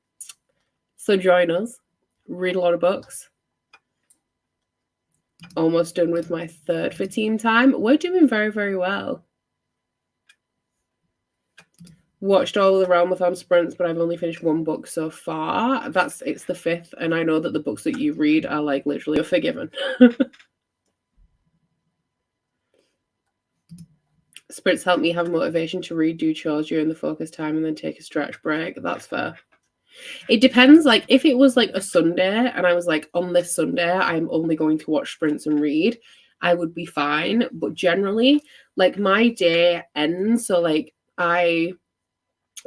Speaker 1: so join us. Read a lot of books. Almost done with my 3rd for Team Time. We're doing very, very well. Watched all of the Realmathon sprints, but I've only finished 1 book so far. It's the 5th, and I know that the books that you read are like literally forgiven. Sprints help me have motivation to read, do chores during the focus time, and then take a stretch break. That's fair. It depends. Like, if it was like a Sunday and I was like, on this Sunday I'm only going to watch sprints and read, I would be fine. But generally, like, my day ends, so like I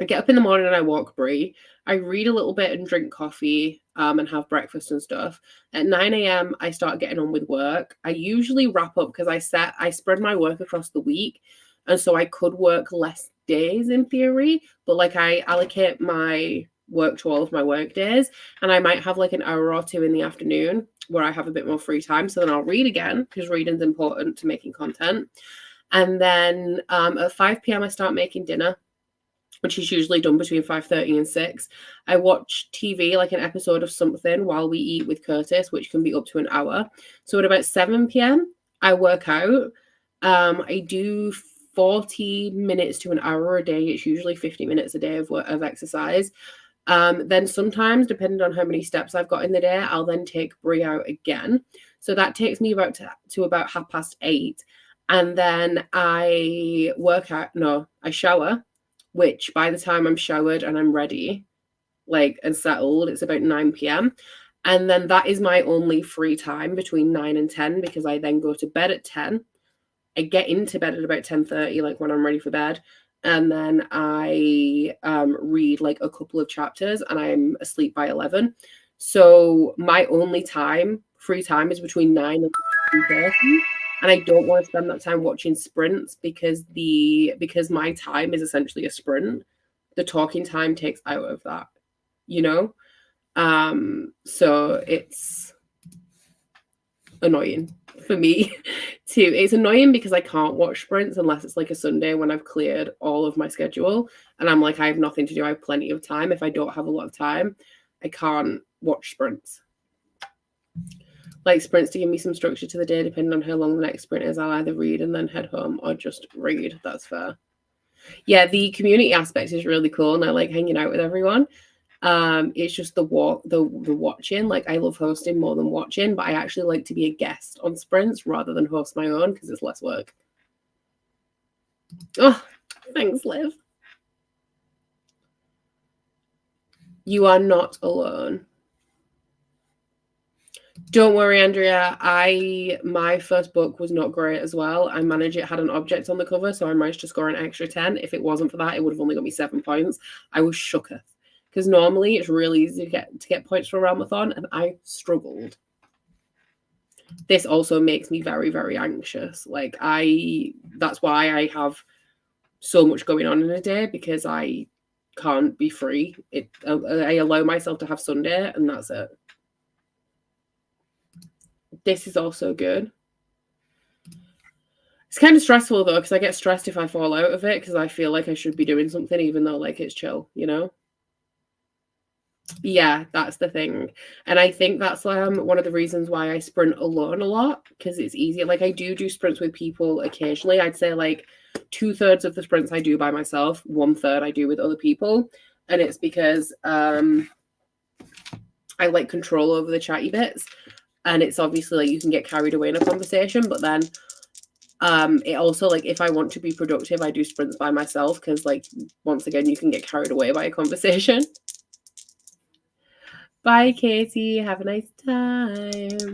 Speaker 1: get up in the morning and I walk Brie. I read a little bit and drink coffee and have breakfast and stuff. At 9 a.m. I start getting on with work. I usually wrap up because I spread my work across the week, and so I could work less days in theory, but like I allocate my work to all of my work days, and I might have like an hour or 2 in the afternoon where I have a bit more free time, so then I'll read again because reading's important to making content. And then at 5 p.m. I start making dinner, which is usually done between 5:30 and 6. I watch TV, like an episode of something, while we eat with Curtis, which can be up to an hour. So at about 7 p.m. I work out. I do 40 minutes to an hour a day. It's usually 50 minutes a day of exercise. Then sometimes, depending on how many steps I've got in the day, I'll then take Brie out again. So that takes me about to about 8:30. And then I shower, which by the time I'm showered and I'm ready, like, and settled, it's about 9 p.m. And then that is my only free time between 9 and 10, because I then go to bed at 10. I get into bed at about 10:30, like when I'm ready for bed. And then I read like a couple of chapters and I'm asleep by 11. So my only free time is between 9 and 10:30, and I don't want to spend that time watching sprints because my time is essentially a sprint. The talking time takes out of that, you know? So it's annoying for me too. It's annoying because I can't watch sprints unless it's like a Sunday when I've cleared all of my schedule and I'm like, I have nothing to do. I have plenty of time. If I don't have a lot of time, I can't watch sprints. Like sprints to give me some structure to the day, depending on how long the next sprint is. I'll either read and then head home or just read. That's fair. Yeah, the community aspect is really cool and I like hanging out with everyone. It's just the watching. Like I love hosting more than watching, but I actually like to be a guest on sprints rather than host my own because it's less work. Oh, thanks, Liv. You are not alone. Don't worry, Andrea. My first book was not great as well. I managed it had an object on the cover, so I managed to score an extra 10. If it wasn't for that, it would have only got me 7 points. I was shooketh. Because normally it's really easy to get points for Realmathon, and I struggled. This also makes me very, very anxious. Like that's why I have so much going on in a day because I can't be free. I allow myself to have Sunday and that's it. This is also good. It's kind of stressful though because I get stressed if I fall out of it because I feel like I should be doing something even though like it's chill, you know? Yeah, that's the thing. And I think that's one of the reasons why I sprint alone a lot because it's easier. Like I do sprints with people occasionally. I'd say like 2/3 of the sprints I do by myself, 1/3 I do with other people. And it's because I like control over the chatty bits. And it's obviously like you can get carried away in a conversation, but then it also like if I want to be productive, I do sprints by myself because like once again you can get carried away by a conversation. Bye, Katie. Have a nice time.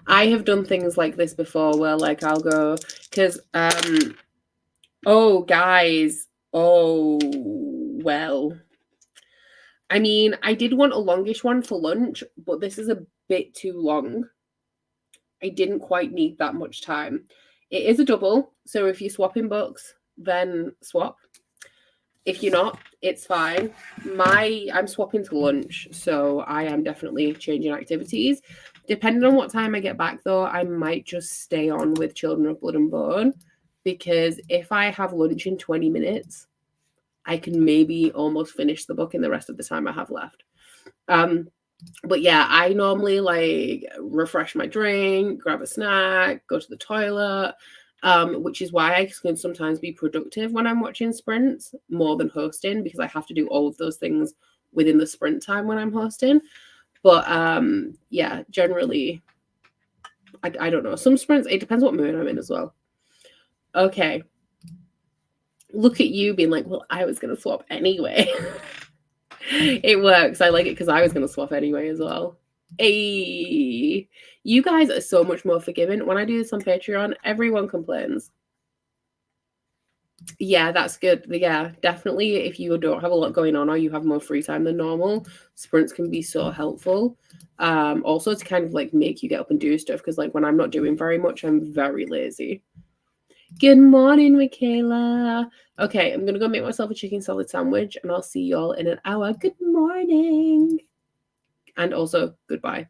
Speaker 1: I have done things like this before where like I'll go because oh guys, oh well. I mean, I did want a longish one for lunch, but this is a bit too long. I didn't quite need that much time. It is a double, so if you're swapping books, then swap. If you're not, it's fine. I'm swapping to lunch, so I am definitely changing activities. Depending on what time I get back, though, I might just stay on with Children of Blood and Bone because if I have lunch in 20 minutes, I can maybe almost finish the book in the rest of the time I have left. But yeah, I normally like refresh my drink, grab a snack, go to the toilet, which is why I can sometimes be productive when I'm watching sprints more than hosting because I have to do all of those things within the sprint time when I'm hosting. But yeah, generally, I don't know. Some sprints, it depends what mood I'm in as well. Okay. Look at you being like, well, I was going to swap anyway. It works. I like it because I was going to swap anyway as well. Hey, you guys are so much more forgiving. When I do this on Patreon, everyone complains. Yeah, that's good. Yeah, definitely. If you don't have a lot going on or you have more free time than normal, sprints can be so helpful. Also to kind of like make you get up and do stuff because like when I'm not doing very much, I'm very lazy. Good morning, Michaela. Okay, I'm gonna go make myself a chicken salad sandwich and I'll see y'all in an hour. Good morning. And also goodbye.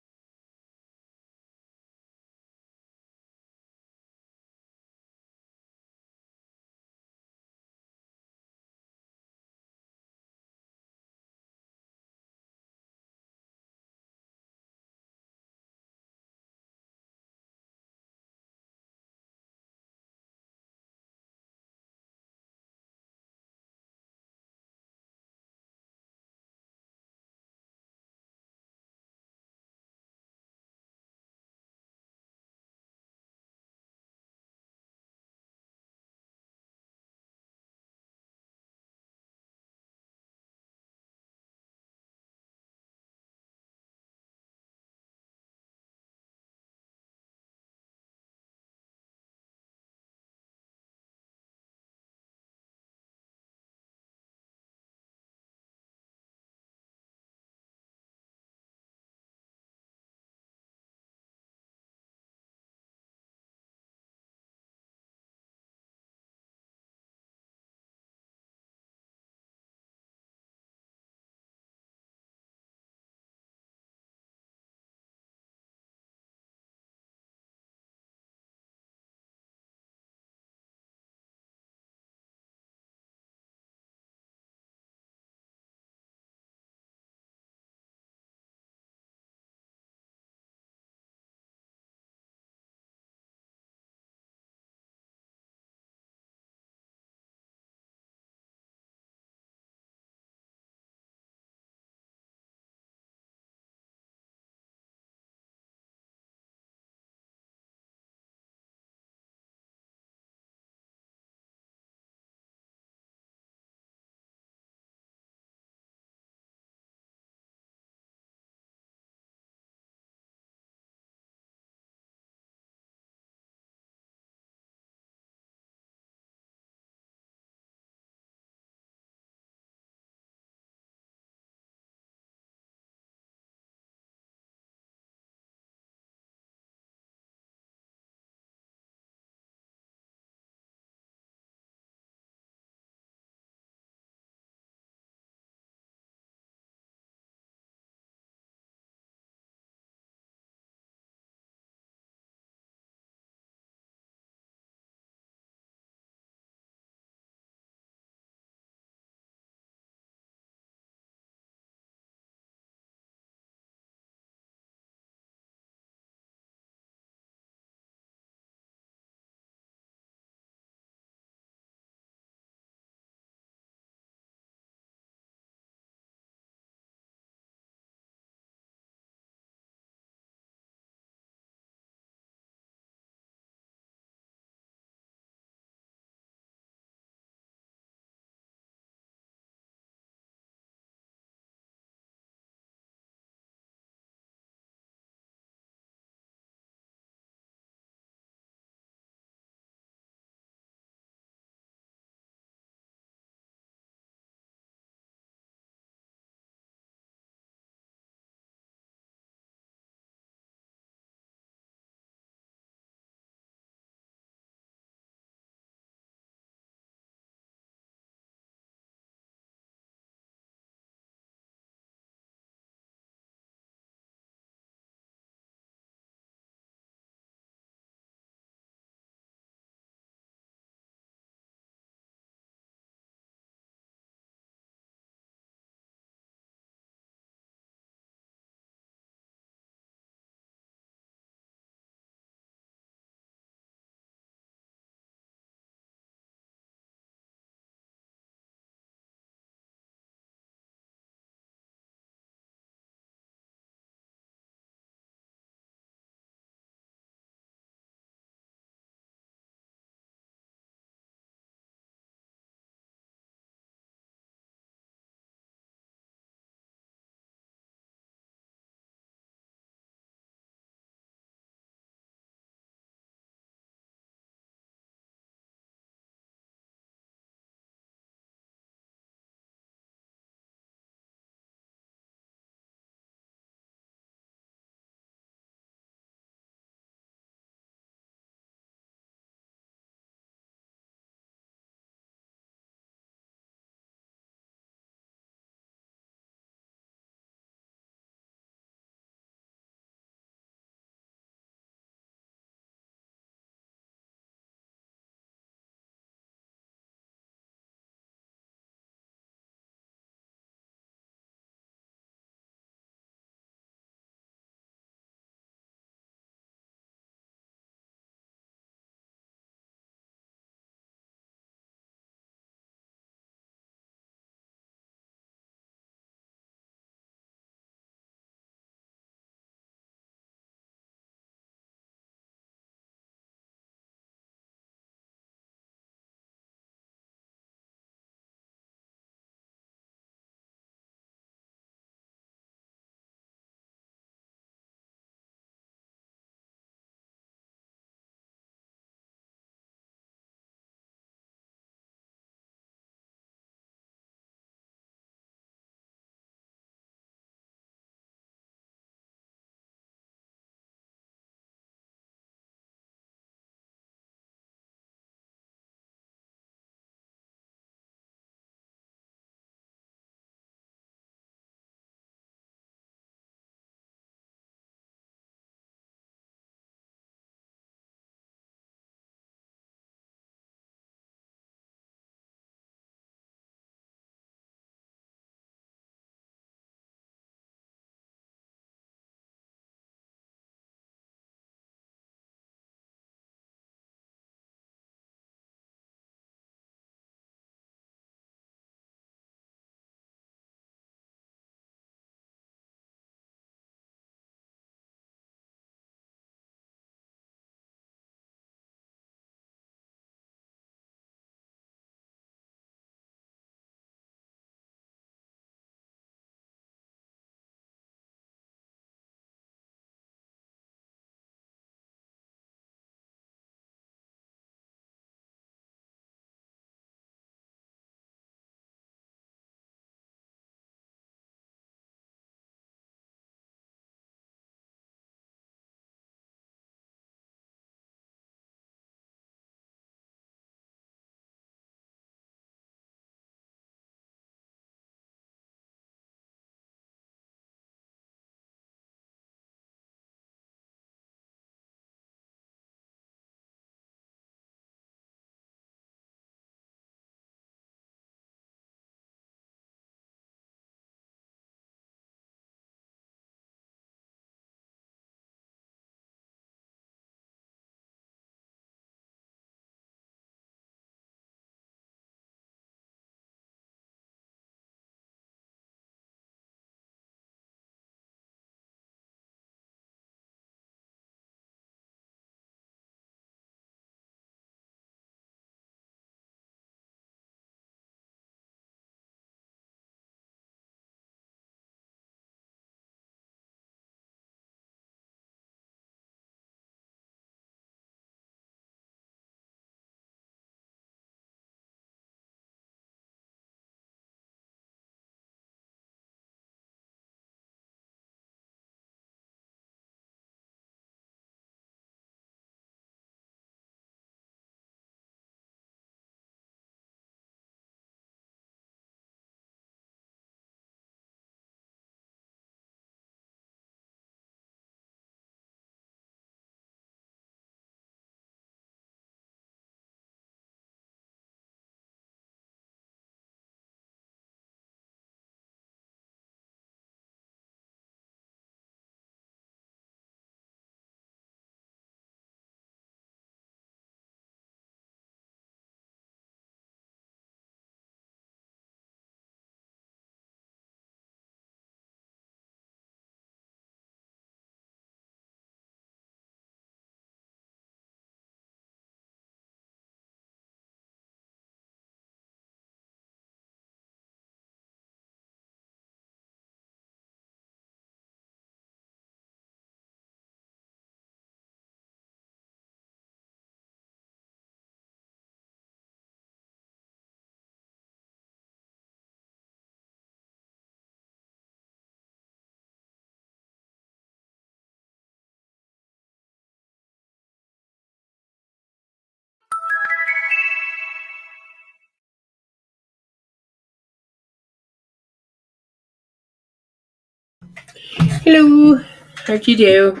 Speaker 1: Hello, how'd you do?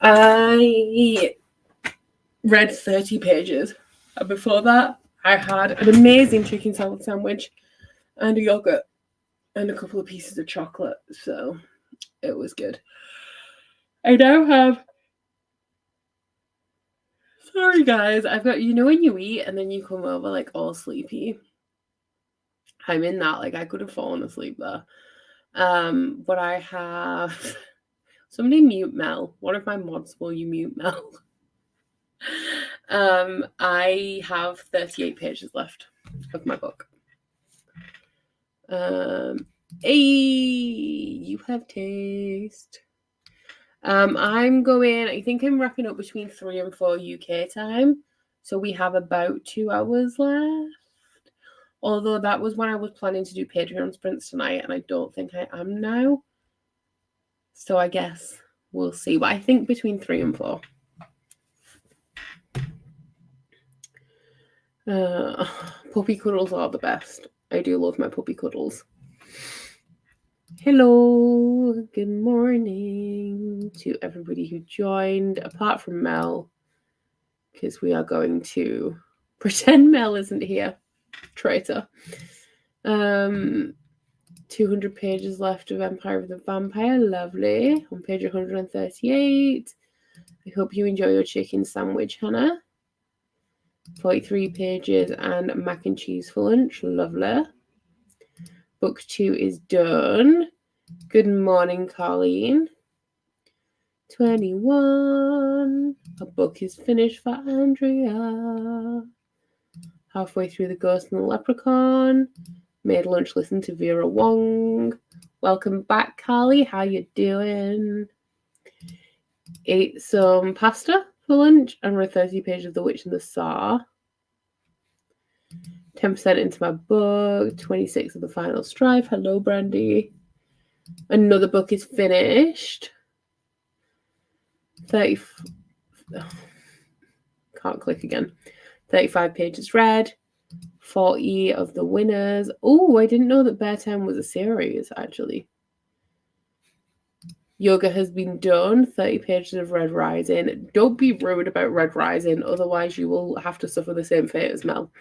Speaker 1: I read 30 pages. And before that, I had an amazing chicken salad sandwich and a yogurt and a couple of pieces of chocolate. So it was good. I now have... Sorry, guys. I've got, you know, when you eat and then you come over like all sleepy. I'm in that. Like I could have fallen asleep there. But I have... Somebody mute Mel. One of my mods, will you mute Mel? I have 38 pages left of my book. Hey, you have taste. I'm going, I think I'm wrapping up between 3 and 4 UK time. So we have about 2 hours left. Although that was when I was planning to do Patreon sprints tonight, and I don't think I am now. So I guess we'll see. But I think between 3 and 4. Puppy cuddles are the best. I do love my puppy cuddles. Hello, good morning to everybody who joined, apart from Mel, because we are going to pretend Mel isn't here. Traitor. 200 pages left of Empire of the Vampire. Lovely. On page 138. I hope you enjoy your chicken sandwich, Hannah. 43 pages and mac and cheese for lunch. Lovely. Book 2 is done. Good morning, Colleen. 21. A book is finished for Andrea. Halfway through The Ghost and the Leprechaun. Made lunch, listen to Vera Wong. Welcome back, Carly. How you doing? Ate some pasta for lunch and read 30 pages of The Witch and the Saw. 10% into my book. 26 of The Final Strife. Hello, Brandy. Another book is finished. 30... Oh, can't click again. 35 pages read. 40 of the winners. Oh, I didn't know that Bear Town was a series, actually. Yoga has been done. 30 pages of Red Rising. Don't be rude about Red Rising, otherwise you will have to suffer the same fate as Mel.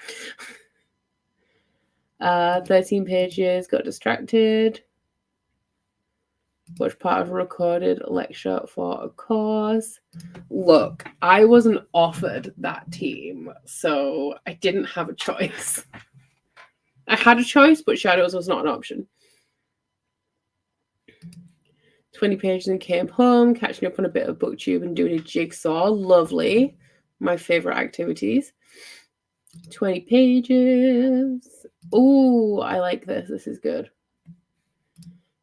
Speaker 1: 13 pages. Got distracted. Watched part of a recorded lecture for a course. Look, I wasn't offered that team, so I didn't have a choice. I had a choice, but Shadows was not an option. 20 pages and came home, catching up on a bit of booktube and doing a jigsaw. Lovely. My favorite activities. 20 pages. Oh, I like this. This is good.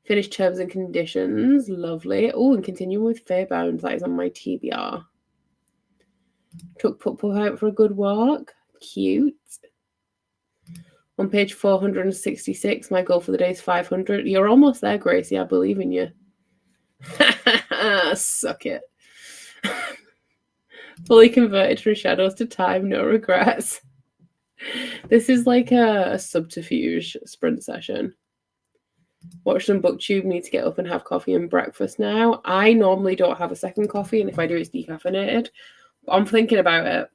Speaker 1: Finished Terms and Conditions. Lovely. Oh, and continuing with Fairbound. That is on my TBR. Took Pup out for a good walk. Cute. On page 466, my goal for the day is 500. You're almost there, Gracie. I believe in you. Suck it. Fully converted from Shadows to Time. No regrets. This is like a subterfuge sprint session. Watch some booktube, need to get up and have coffee and breakfast now. I normally don't have a second coffee, and if I do, it's decaffeinated. But I'm thinking about it.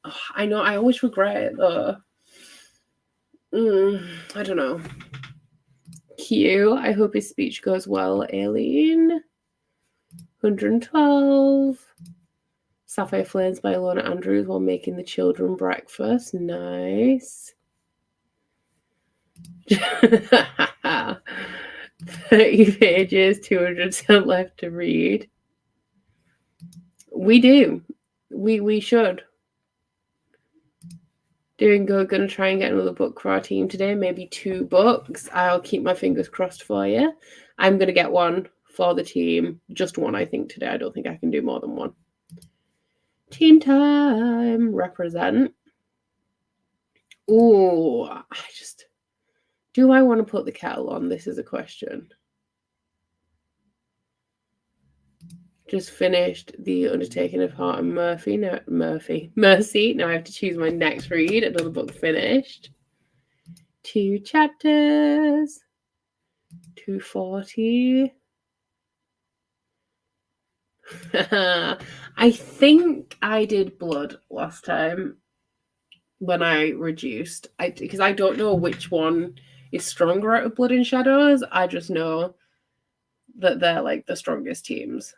Speaker 1: Oh, I know, I always regret it, though. I don't know. Q, I hope his speech goes well, Aileen. 112. Sapphire Flames by Alona Andrews while making the children breakfast. Nice. 30 pages, 200 left to read. We do. We should. Doing good. Gonna try and get another book for our team today. Maybe 2 books. I'll keep my fingers crossed for you. I'm gonna get one for the team. Just one, I think, today. I don't think I can do more than one. Team time. Represent. Oh, do I want to put the kettle on? This is a question. Just finished The Undertaking of Hart and Mercy. Now I have to choose my next read. Another book finished. 2 chapters. 240. I think I did blood last time when I reduced. Because I don't know which one is stronger out of blood and shadows. I just know that they're like the strongest teams.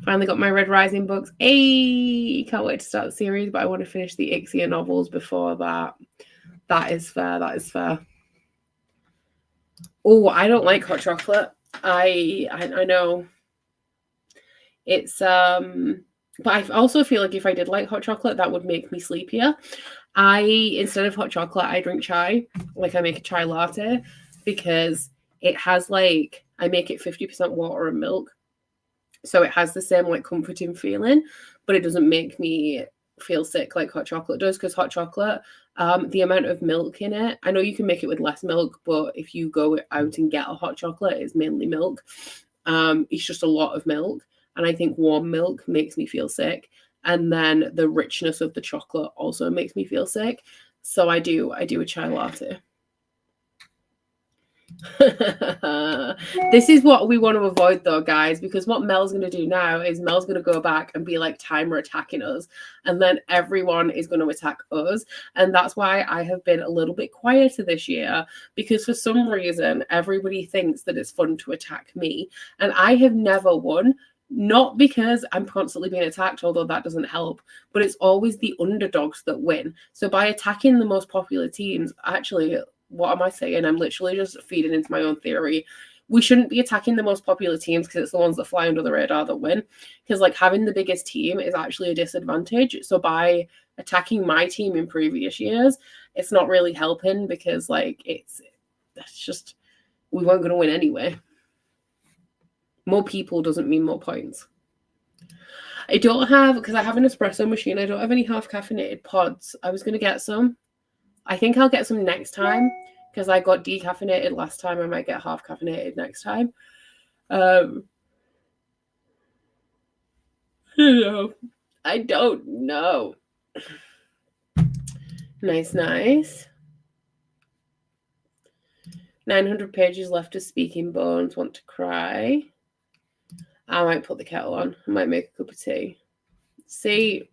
Speaker 1: Finally got my Red Rising books. Hey, can't wait to start the series, but I want to finish the Ixia novels before that. That is fair. That is fair. Oh, I don't like hot chocolate. I know. It's but I also feel like if I did like hot chocolate, that would make me sleepier. Instead of hot chocolate, I drink chai. Like I make a chai latte because it has like I make it 50% water and milk. So it has the same like comforting feeling, but it doesn't make me feel sick like hot chocolate does, because hot chocolate, the amount of milk in it, I know you can make it with less milk, but if you go out and get a hot chocolate, it's mainly milk. It's just a lot of milk. And I think warm milk makes me feel sick. And then the richness of the chocolate also makes me feel sick. So I do a chai latte. This is what we want to avoid though, guys, because what Mel's going to do now is Mel's going to go back and be like, timer attacking us, and then everyone is going to attack us. And that's why I have been a little bit quieter this year, because for some reason everybody thinks that it's fun to attack me, and I have never won. Not because I'm constantly being attacked, although that doesn't help, but it's always the underdogs that win. So by attacking the most popular teams, actually, what am I saying? I'm literally just feeding into my own theory. We shouldn't be attacking the most popular teams because it's the ones that fly under the radar that win. Because like having the biggest team is actually a disadvantage. So by attacking my team in previous years, it's not really helping, because like that's just, we weren't going to win anyway. More people doesn't mean more points. I don't have, because I have an espresso machine, I don't have any half caffeinated pods. I was going to get some. I think I'll get some next time, because I got decaffeinated last time. I might get half caffeinated next time. I don't know. Nice. 900 pages left of Speaking Bones. Want to cry. I might put the kettle on. I might make a cup of tea. See,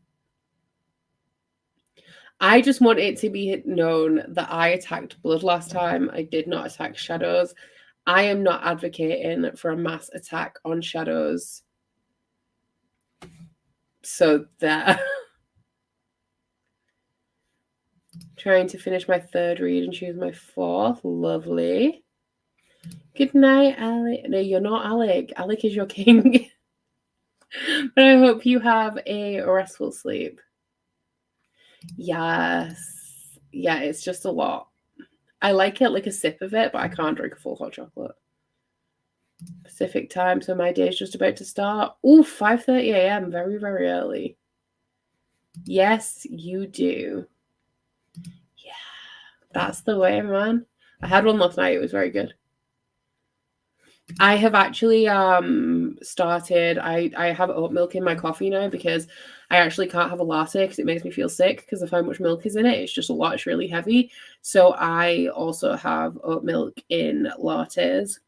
Speaker 1: I just want it to be known that I attacked blood last time. I did not attack shadows. I am not advocating for a mass attack on shadows. So there. Trying to finish my third read and choose my fourth. Lovely. Good night, Alec. No, you're not Alec. Alec is your king. But I hope you have a restful sleep. Yes. Yeah, it's just a lot. I like it, like a sip of it, but I can't drink a full hot chocolate. Pacific time, so my day is just about to start. Ooh, 5:30 a.m. Very, very early. Yes, you do. Yeah, that's the way, man. I had one last night. It was very good. I have actually started, I have oat milk in my coffee now, because I actually can't have a latte because it makes me feel sick because of how much milk is in it. It's just a lot. It's really heavy. So I also have oat milk in lattes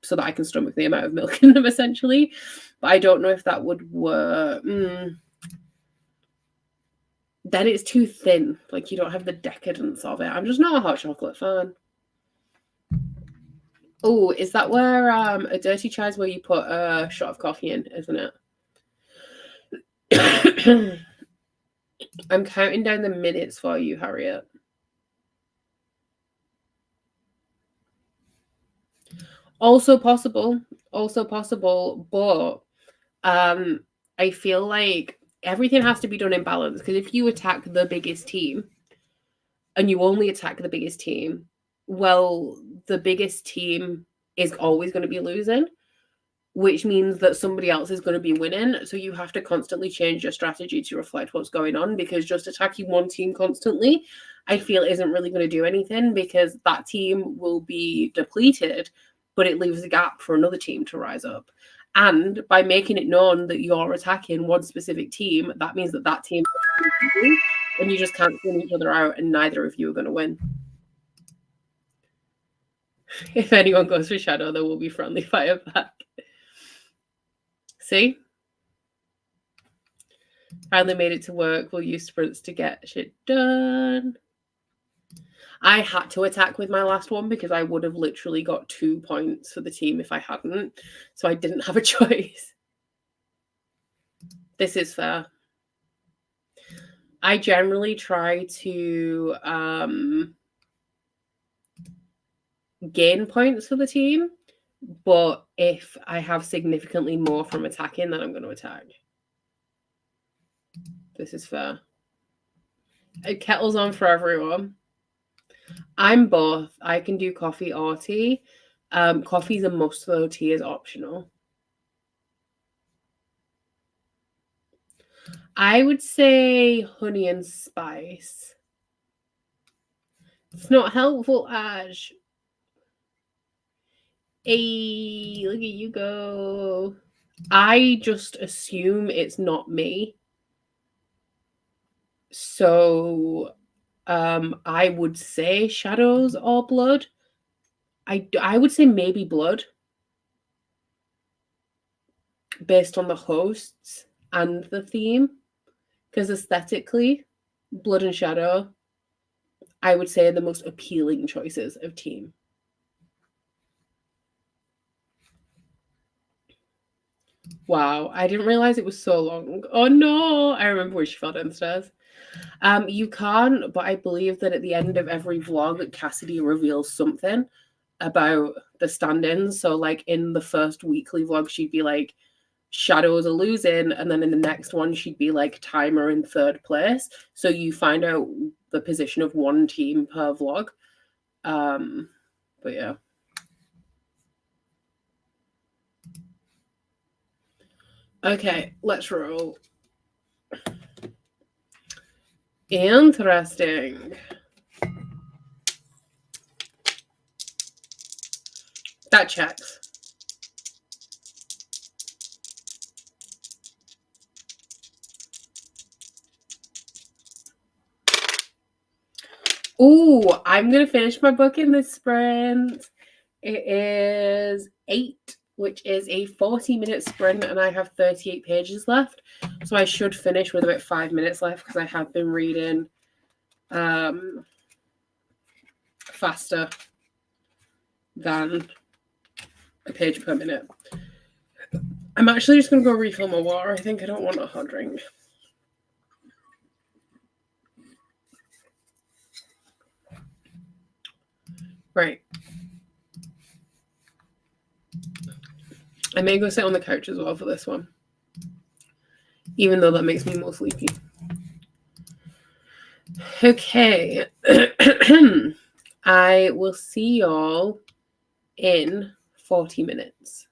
Speaker 1: so that I can stomach the amount of milk in them, essentially. But I don't know if that would work. Then it's too thin. Like, you don't have the decadence of it. I'm just not a hot chocolate fan. Oh, is that where a dirty chai is where you put a shot of coffee in, isn't it? I'm counting down the minutes for you, Harriet. Also possible, but I feel like everything has to be done in balance, because if you attack the biggest team and you only attack the biggest team, well, the biggest team is always going to be losing, which means that somebody else is going to be winning. So you have to constantly change your strategy to reflect what's going on, because just attacking one team constantly, I feel, isn't really going to do anything, because that team will be depleted, but it leaves a gap for another team to rise up. And by making it known that you're attacking one specific team, that means that that team is you, and you just can't win each other out, and neither of you are going to win. If anyone goes for shadow, there will be friendly fire back. See? Finally made it to work. We'll use sprints to get shit done. I had to attack with my last one because I would have literally got 2 points for the team if I hadn't. So I didn't have a choice. This is fair. I generally try to gain points for the team, but if I have significantly more from attacking, then I'm going to attack. This is fair. Kettle's on for everyone. I'm both. I can do coffee or tea. Coffee's a must, though. Tea is optional. I would say honey and spice. It's not helpful, Ash. Hey, look at you go. I just assume it's not me. So I would say shadows or blood. I would say maybe blood based on the hosts and the theme, because aesthetically, blood and shadow, I would say, are the most appealing choices of team. Wow, I didn't realize it was so long. Oh no, I remember when she fell downstairs. You can't, but I believe that at the end of every vlog, Cassidy reveals something about the stand-ins. So, like in the first weekly vlog, she'd be like, shadows are losing, and then in the next one, she'd be like, timer in third place. So you find out the position of one team per vlog. But yeah. Okay, let's roll. Interesting. That checks. Ooh, I'm going to finish my book in this sprint. It is 8, which is a 40-minute sprint, and I have 38 pages left. So I should finish with about 5 minutes left because I have been reading faster than a page per minute. I'm actually just going to go refill my water. I think I don't want a hot drink. Right. I may go sit on the couch as well for this one, even though that makes me more sleepy. Okay. I will see y'all in 40 minutes.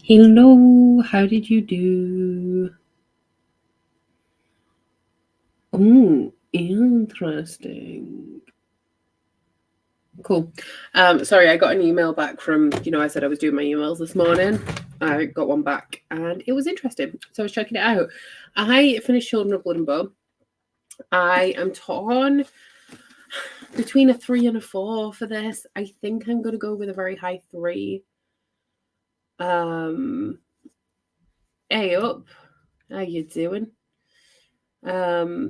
Speaker 1: Hello, how did you do? Oh, interesting. Cool. Sorry, I got an email back from, I said I was doing my emails this morning. I got one back and it was interesting. So I was checking it out. I finished Children of Blood and Bone. I am torn between a 3 and a 4 for this. I think I'm going to go with a very high 3. Hey up, how you doing? Yeah,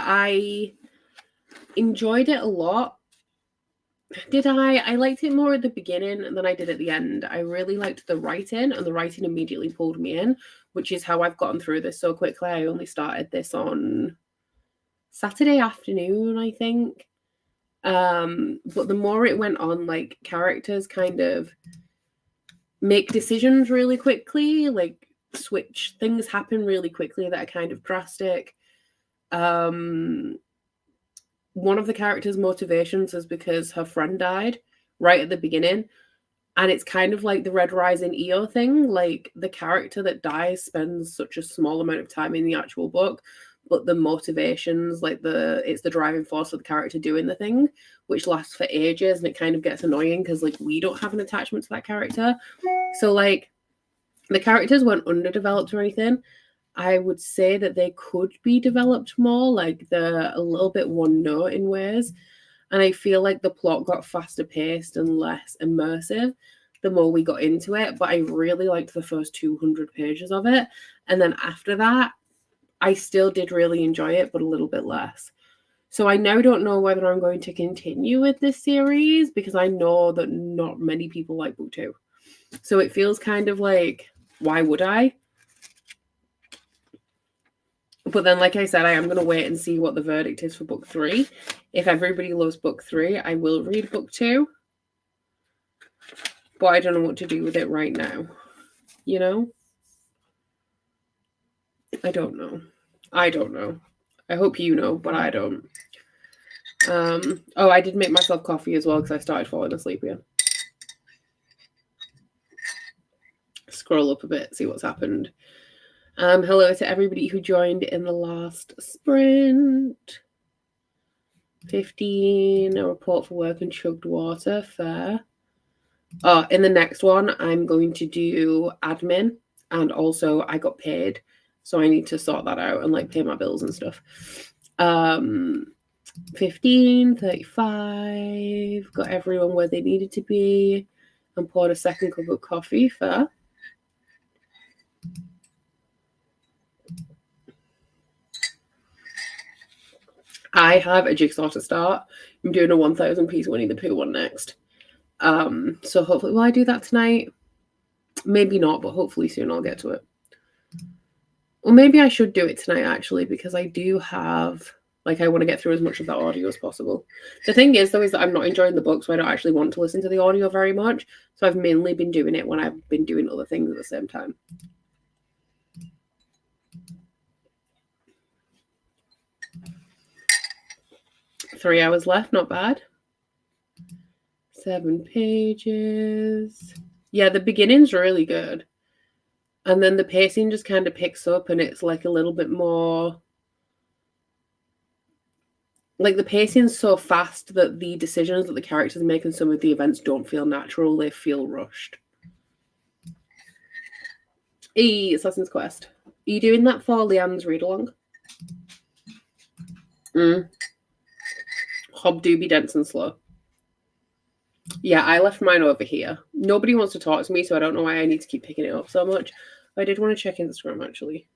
Speaker 1: I enjoyed it a lot. Did I? I liked it more at the beginning than I did at the end. I really liked the writing, and the writing immediately pulled me in, which is how I've gotten through this so quickly. I only started this on Saturday afternoon, I think. But the more it went on, like, characters kind of make decisions really quickly, like switch things happen really quickly that are kind of drastic. One of the characters' motivations is because her friend died right at the beginning. And it's kind of like the Red Rising EO thing. Like, the character that dies spends such a small amount of time in the actual book, but the motivations, like it's the driving force of the character doing the thing, which lasts for ages, and it kind of gets annoying because, like, we don't have an attachment to that character. So, like, the characters weren't underdeveloped or anything. I would say that they could be developed more, like they're a little bit one note in ways. And I feel like the plot got faster paced and less immersive the more we got into it. But I really liked the first 200 pages of it. And then after that, I still did really enjoy it, but a little bit less. So I now don't know whether I'm going to continue with this series because I know that not many people like book 2. So it feels kind of like, why would I? But then, like I said, I am going to wait and see what the verdict is for book 3. If everybody loves book 3, I will read book 2. But I don't know what to do with it right now. You know? I don't know. I hope you know, but I don't. I did make myself coffee as well because I started falling asleep again. Scroll up a bit, see what's happened. Hello to everybody who joined in the last sprint. 15, a report for work and chugged water, fair. In the next one, I'm going to do admin, and also I got paid, so I need to sort that out and, like, pay my bills and stuff. 15, 35, got everyone where they needed to be, and poured a second cup of coffee, fair. I have a jigsaw to start. I'm doing a 1,000 piece Winnie the Pooh one next. So hopefully, will I do that tonight? Maybe not, but hopefully soon I'll get to it. Or maybe I should do it tonight, actually, because I do have, like, I want to get through as much of that audio as possible. The thing is, though, is that I'm not enjoying the book, so I don't actually want to listen to the audio very much. So I've mainly been doing it when I've been doing other things at the same time. Three hours left, not bad. 7 pages. Yeah, the beginning's really good. And then the pacing just kind of picks up, and it's like a little bit more, like, the pacing's so fast that the decisions that the characters make in some of the events don't feel natural, they feel rushed. Assassin's Quest. Are you doing that for Leanne's read-along? Hob do be dense and slow. Yeah, I left mine over here. Nobody wants to talk to me, so I don't know why I need to keep picking it up so much. But I did want to check Instagram, actually.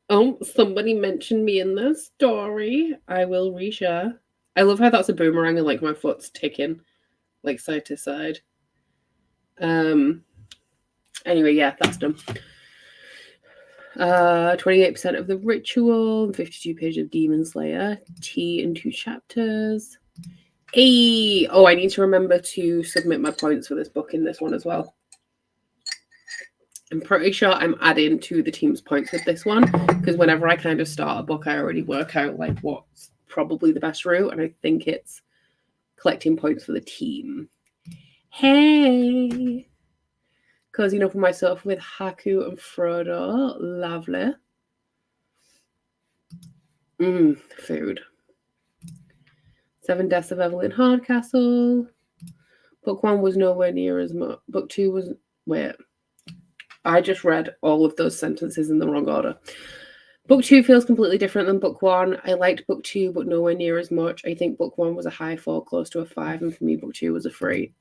Speaker 1: Oh, somebody mentioned me in the story. I will reshare. I love how that's a boomerang and, like, my foot's ticking, like, side to side. Anyway, yeah, that's done. 28% of the ritual, 52 pages of Demon Slayer, tea in 2 chapters. Oh, I need to remember to submit my points for this book in this one as well. I'm pretty sure I'm adding to the team's points with this one, because whenever I kind of start a book, I already work out, like, what's probably the best route, and I think it's collecting points for the team. Hey! Cozying up on myself with Haku and Frodo. Lovely. Food. 7 Deaths of Evelyn Hardcastle. Book 1 was nowhere near as much. Book 2 was... Wait. I just read all of those sentences in the wrong order. Book 2 feels completely different than Book 1. I liked Book 2, but nowhere near as much. I think Book 1 was a high 4, close to a 5, and for me, Book 2 was a 3.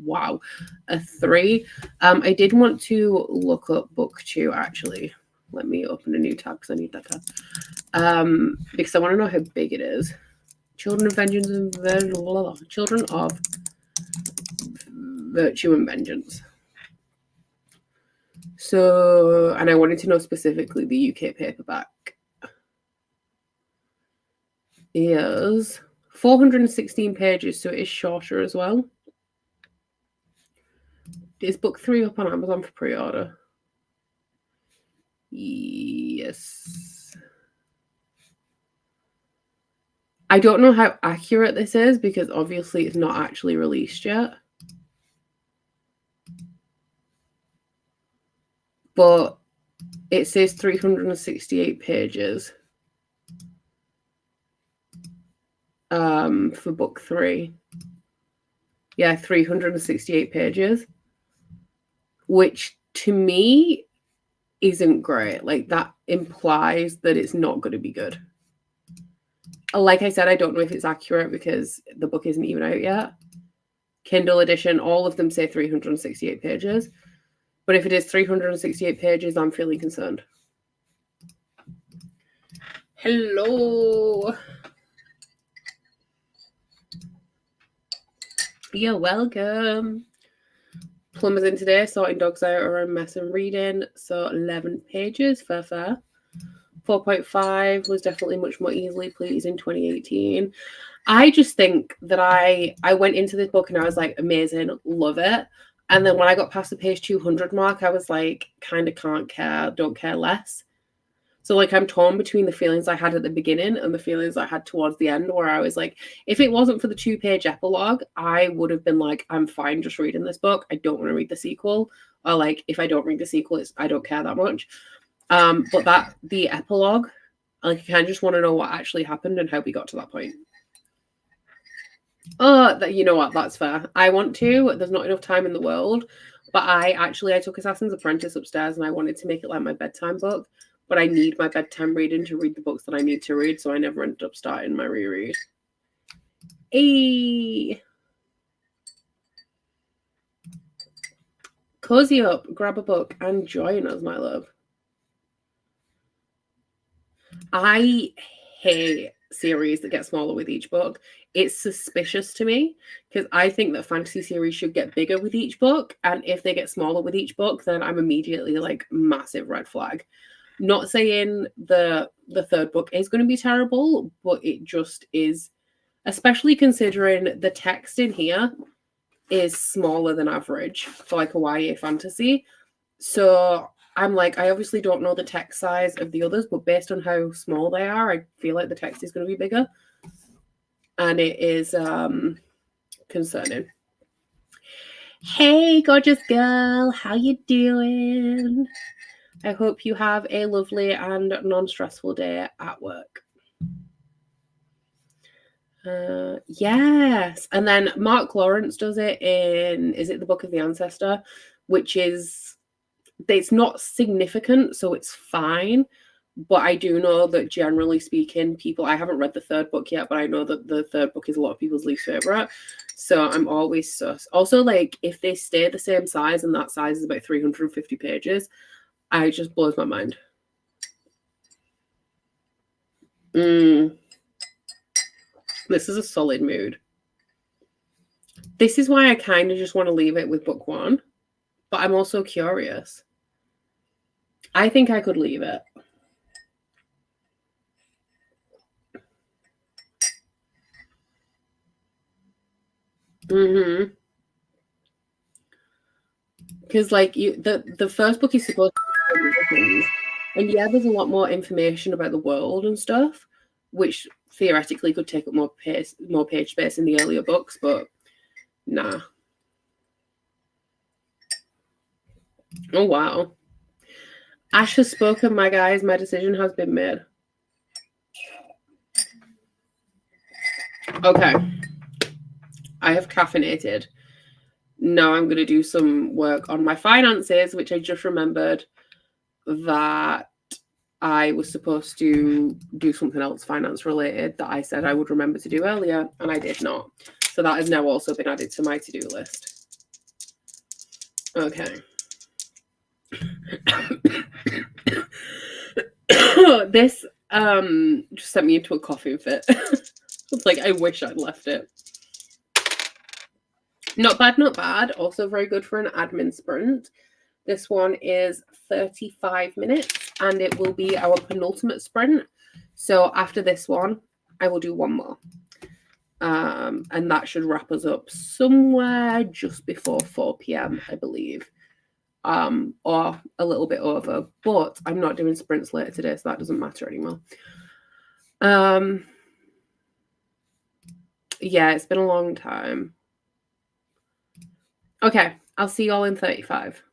Speaker 1: Wow. A 3. I did want to look up Book 2, actually. Let me open a new tab, because I need that tab. Because I want to know how big it is. Children of Vengeance and Children of Virtue and Vengeance. So, and I wanted to know specifically the UK paperback is 416 pages, so it is shorter as well. Is Book 3 up on Amazon for pre-order? Yes. I don't know how accurate this is because obviously it's not actually released yet. But it says 368 pages for Book 3. Yeah, 368 pages, which to me isn't great. Like, that implies that it's not going to be good. Like I said, I don't know if it's accurate because the book isn't even out yet. Kindle edition, all of them say 368 pages. But if it is 368 pages, I'm feeling concerned. Hello. You're welcome. Plumber's in today, sorting dogs out or a mess and reading. So 11 pages, fair. 4.5 was definitely much more easily pleased in 2018. I just think that I went into this book and I was like, amazing, love it. And then when I got past the page 200 mark, I was like, kind of can't care, don't care less. So like I'm torn between the feelings I had at the beginning and the feelings I had towards the end, where I was like, if it wasn't for the 2-page epilogue, I would have been like, I'm fine just reading this book. I don't want to read the sequel. Or like, if I don't read the sequel, I don't care that much. But the epilogue, like, I kind of just want to know what actually happened and how we got to that point. Oh, you know what? That's fair. I want to. There's not enough time in the world. But I took Assassin's Apprentice upstairs and I wanted to make it like my bedtime book. But I need my bedtime reading to read the books that I need to read. So I never ended up starting my reread. Hey. Cozy up, grab a book, and join us, my love. I hate series that get smaller with each book. It's suspicious to me because I think that fantasy series should get bigger with each book, and if they get smaller with each book, then I'm immediately like, massive red flag. Not saying the third book is going to be terrible, but it just is, especially considering the text in here is smaller than average for like a YA fantasy. So I'm like, I obviously don't know the text size of the others, but based on how small they are, I feel like the text is going to be bigger. And it is concerning. Hey, gorgeous girl. How you doing? I hope you have a lovely and non-stressful day at work. Yes. And then Mark Lawrence does it in, is it The Book of the Ancestor? Which is, it's not significant, so it's fine. But I do know that generally speaking, people, I haven't read the third book yet, but I know that the third book is a lot of people's least favorite. So I'm always sus. Also, like, if they stay the same size and that size is about 350 pages, it just blows my mind. This is a solid mood. This is why I kind of just want to leave it with book 1. But I'm also curious. I think I could leave it. Because like the first book is supposed to be things. And yeah, there's a lot more information about the world and stuff, which theoretically could take up more page space in the earlier books, but nah. Oh wow. Ash has spoken, my guys. My decision has been made. Okay. I have caffeinated. Now I'm going to do some work on my finances, which I just remembered that I was supposed to do something else finance related that I said I would remember to do earlier, and I did not. So that has now also been added to my to-do list. Okay. This just sent me into a coughing fit. It's like, I wish I'd left it. Not bad, not bad. Also very good for an admin sprint. This one is 35 minutes and it will be our penultimate sprint. So after this one, I will do one more. And that should wrap us up somewhere just before 4 p.m, I believe. Or a little bit over. But I'm not doing sprints later today, so that doesn't matter anymore. Yeah, it's been a long time. Okay, I'll see you all in 35.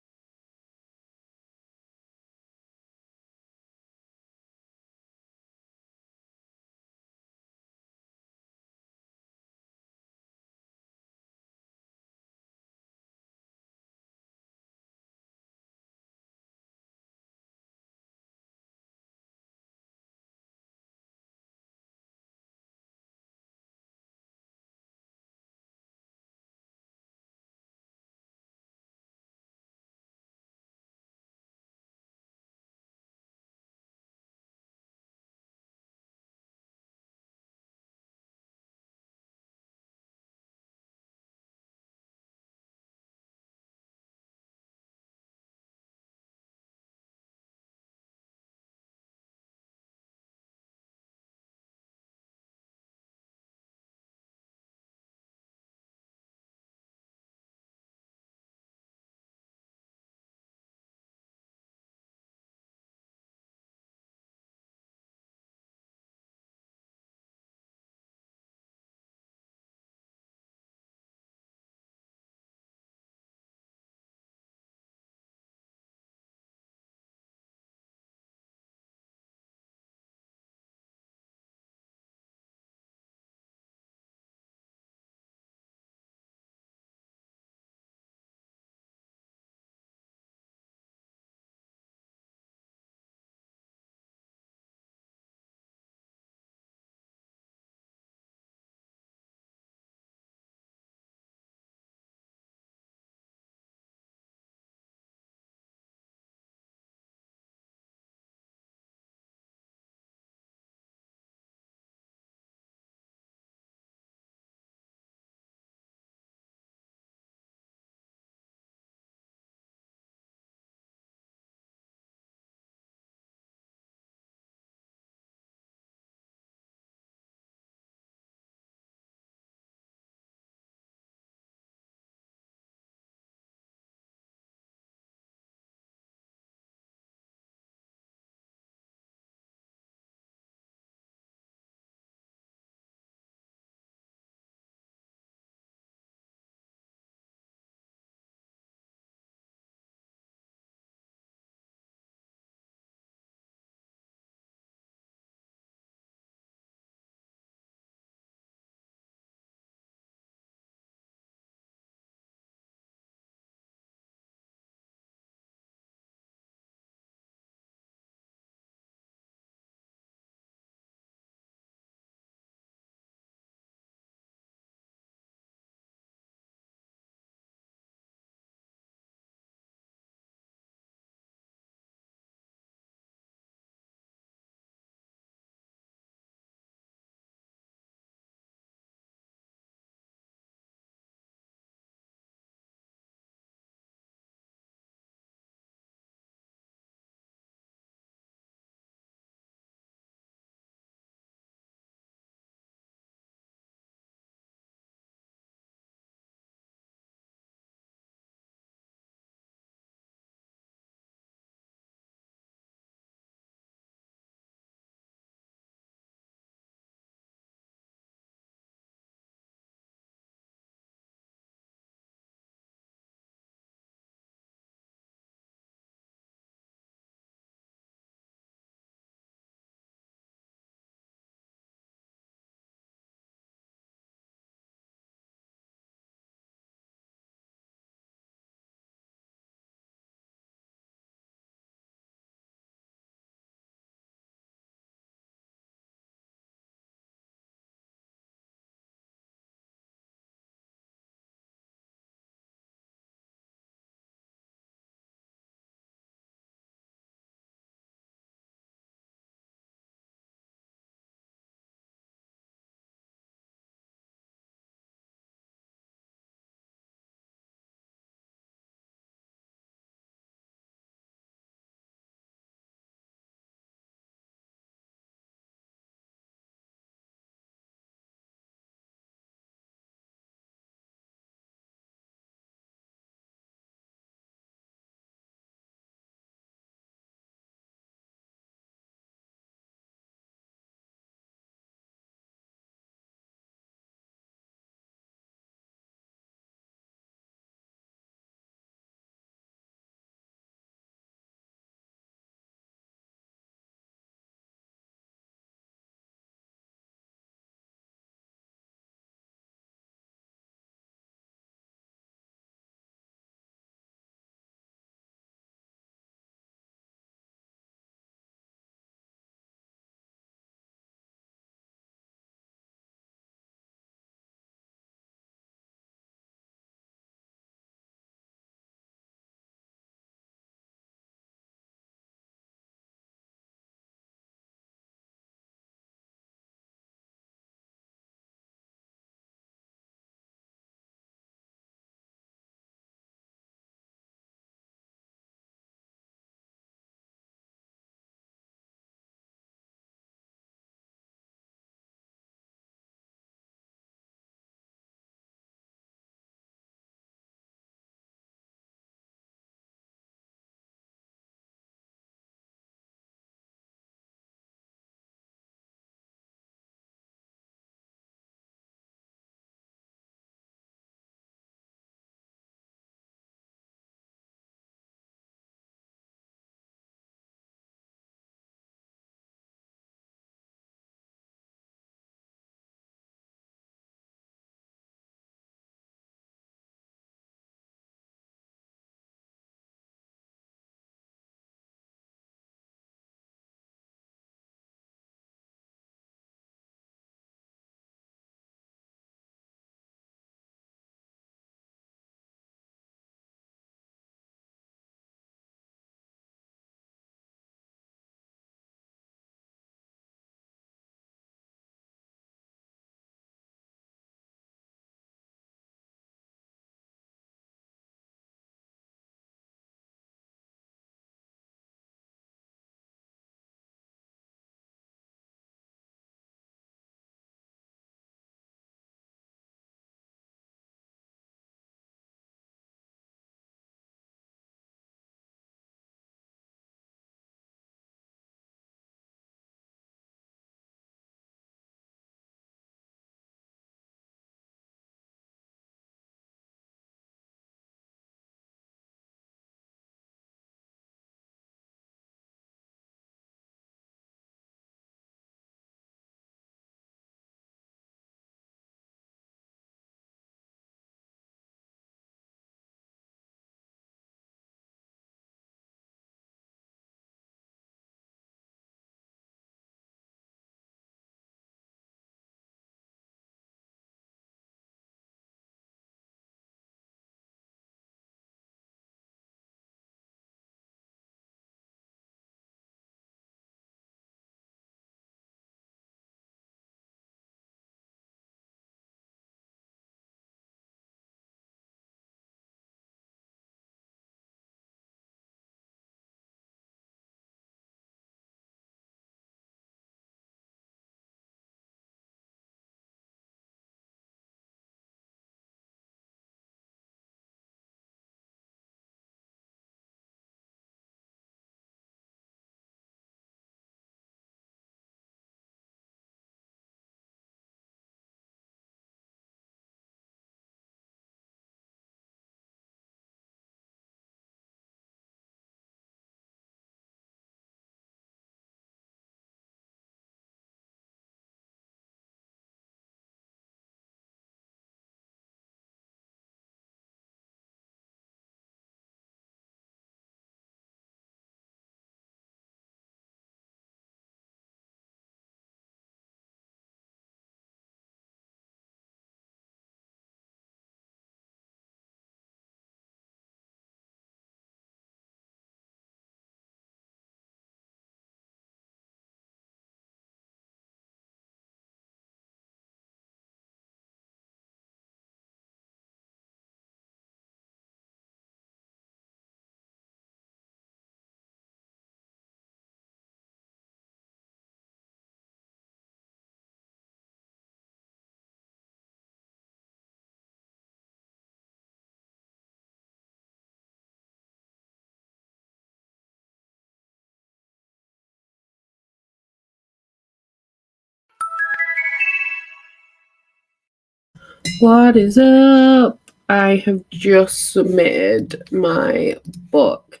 Speaker 1: What is up? I have just submitted my book.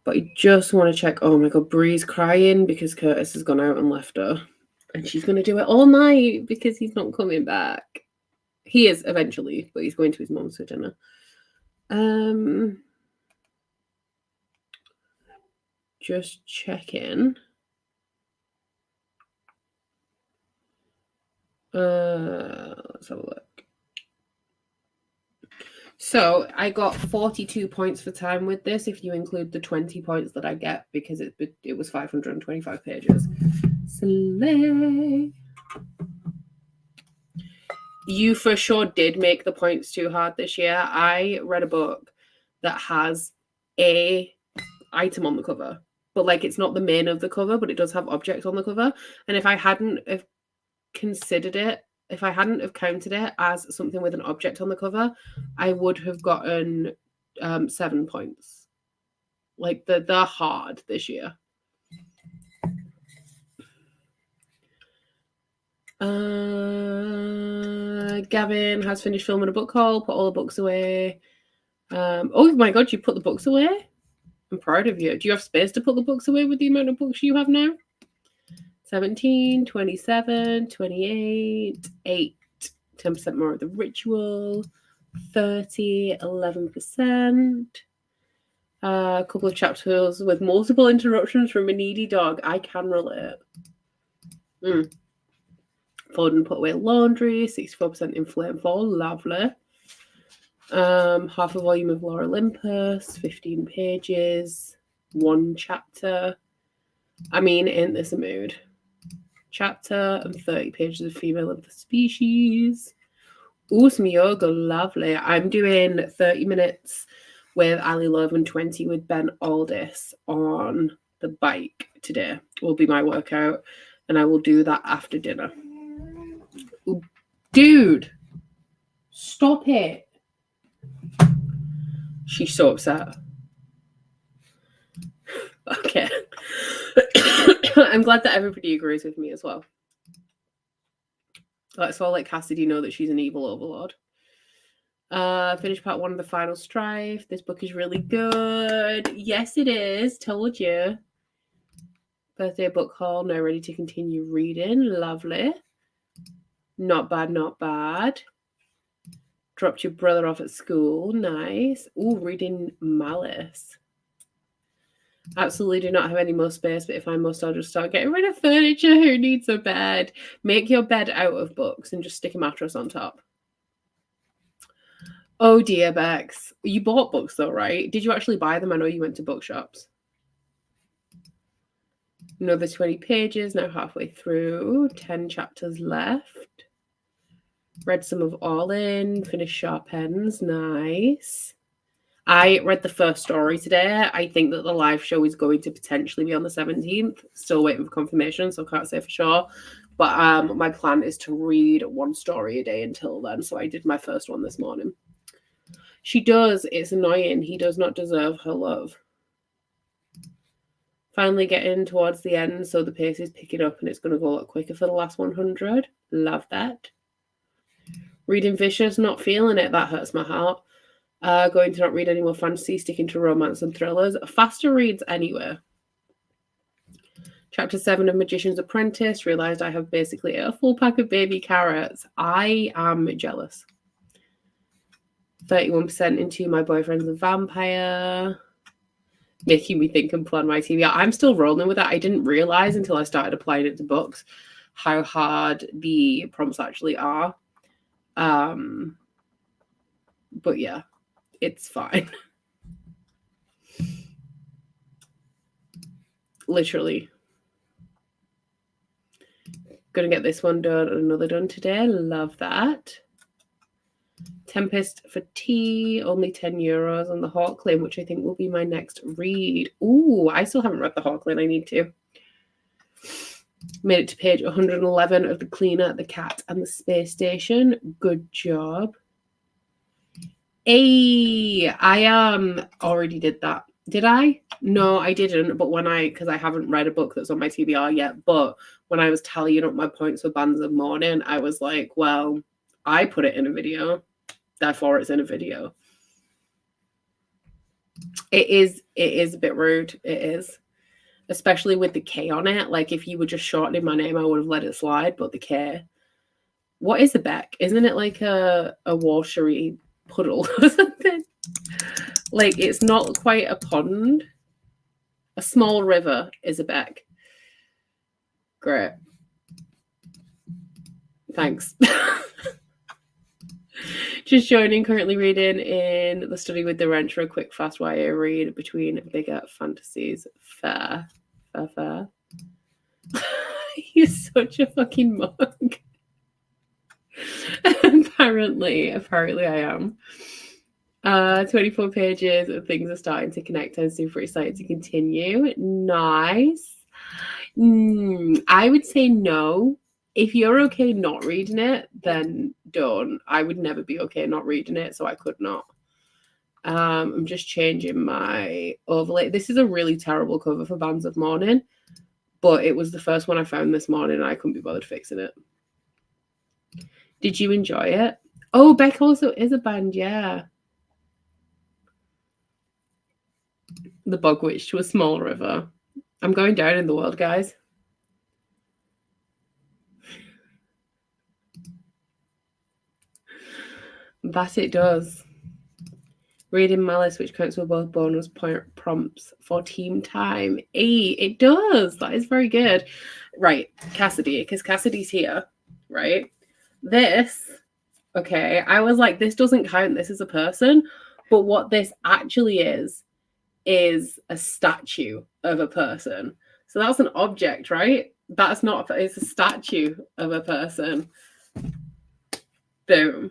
Speaker 1: But I just want to check. Oh my god, Bree's crying because Curtis has gone out and left her. And she's going to do it all night because he's not coming back. He is eventually, but he's going to his mum's for dinner. Just checking. Let's have a look. So I got 42 points for time with this if you include the 20 points that I get because it was 525 pages. Slay. You for sure did make the points too hard this year. I read a book that has a item on the cover, but like it's not the main of the cover, but it does have objects on the cover. And if I hadn't have considered it, if I hadn't have counted it as something with an object on the cover, I would have gotten 7 points. Like they're hard this year. Gavin has finished filming a book haul, put all the books away. Oh my god, you put the books away? I'm proud of you. Do you have space to put the books away with the amount of books you have now? 17, 27, 28, 8, 10% more of the ritual, 30, 11%. A couple of chapters with multiple interruptions from a needy dog. I can relate. Fold and put away laundry, 64% in flame fall, lovely. Half a volume of Laura Olympus, 15 pages, 1 chapter. I mean, ain't this a mood? Chapter and 30 pages of Female of the Species. Ooh, some yoga, lovely. I'm doing 30 minutes with Ali Love and 20 with Ben Aldis on the bike today. Will be my workout, and I will do that after dinner. Ooh, dude, stop it. She's so upset. Okay. I'm glad that everybody agrees with me as well. Let's all let Cassidy know that she's an evil overlord. Finished part 1 of the Final Strife. This book is really good. Yes, it is. Told you. Birthday book haul. Now ready to continue reading. Lovely. Not bad, not bad. Dropped your brother off at school. Nice. Ooh, reading Malice. Absolutely do not have any more space, but if I must, I'll just start getting rid of furniture. Who needs a bed? Make your bed out of books and just stick a mattress on top. Oh dear, Bex. You bought books though, right? Did you actually buy them? I know you went to bookshops. Another 20 pages, now halfway through. 10 chapters left. Read some of All In, finished Sharp Ends, nice. I read the first story today. I think that the live show is going to potentially be on the 17th. Still waiting for confirmation, so I can't say for sure. But my plan is to read 1 story a day until then. So I did my first one this morning. She does. It's annoying. He does not deserve her love. Finally getting towards the end, so the pace is picking up and it's going to go a lot quicker for the last 100. Love that. Reading Vicious, not feeling it. That hurts my heart. Going to not read any more fantasy, sticking to romance and thrillers. Faster reads anyway. Chapter 7 of Magician's Apprentice. Realised I have basically a full pack of baby carrots. I am jealous. 31% into My Boyfriend's a Vampire. Making me think and plan my TV. I'm still rolling with that. I didn't realise until I started applying it to books how hard the prompts actually are. But yeah. It's fine. Literally. Gonna get this one done and another done today. Love that. Tempest for Tea, only €10 on the Hawklane, which I think will be my next read. Ooh, I still haven't read the Hawklane. I need to. Made it to page 111 of The Cleaner, the Cat, and the Space Station. Good job. Hey, I already did that. Did I? No, I didn't. But because I haven't read a book that's on my TBR yet, but when I was tallying up my points for Bands of Mourning, I was like, well, I put it in a video, therefore it's in a video. It is a bit rude. It is. Especially with the K on it. Like, if you were just shortening my name, I would have let it slide, but the K. What is a beck? Isn't it like a washery puddle or something? Like, it's not quite a pond. A small river is a beck. Great. Thanks. Just joining, currently reading in The Study with the Wrench, for a quick, fast YA read between bigger fantasies. Fair. You're such a fucking mug. Apparently I am. 24 pages of things are starting to connect. I'm super excited to continue. Nice. I would say no. If you're okay not reading it, then don't. I would never be okay not reading it, so I could not. I'm just changing my overlay. This is a really terrible cover for Bands of Mourning, but it was the first one I found this morning and I couldn't be bothered fixing it. Did you enjoy it? Oh, Becca also is a band, yeah. The Bog Witch to a Small River. I'm going down in the world, guys. That it does. Reading Malice, which counts for both bonus point prompts for team time. It does. That is very good. Right, Cassidy, because Cassidy's here, right? This, okay, I was like, this doesn't count. This is a person. But what this actually is a statue of a person. So that's an object, right? That's not, it's a statue of a person. Boom.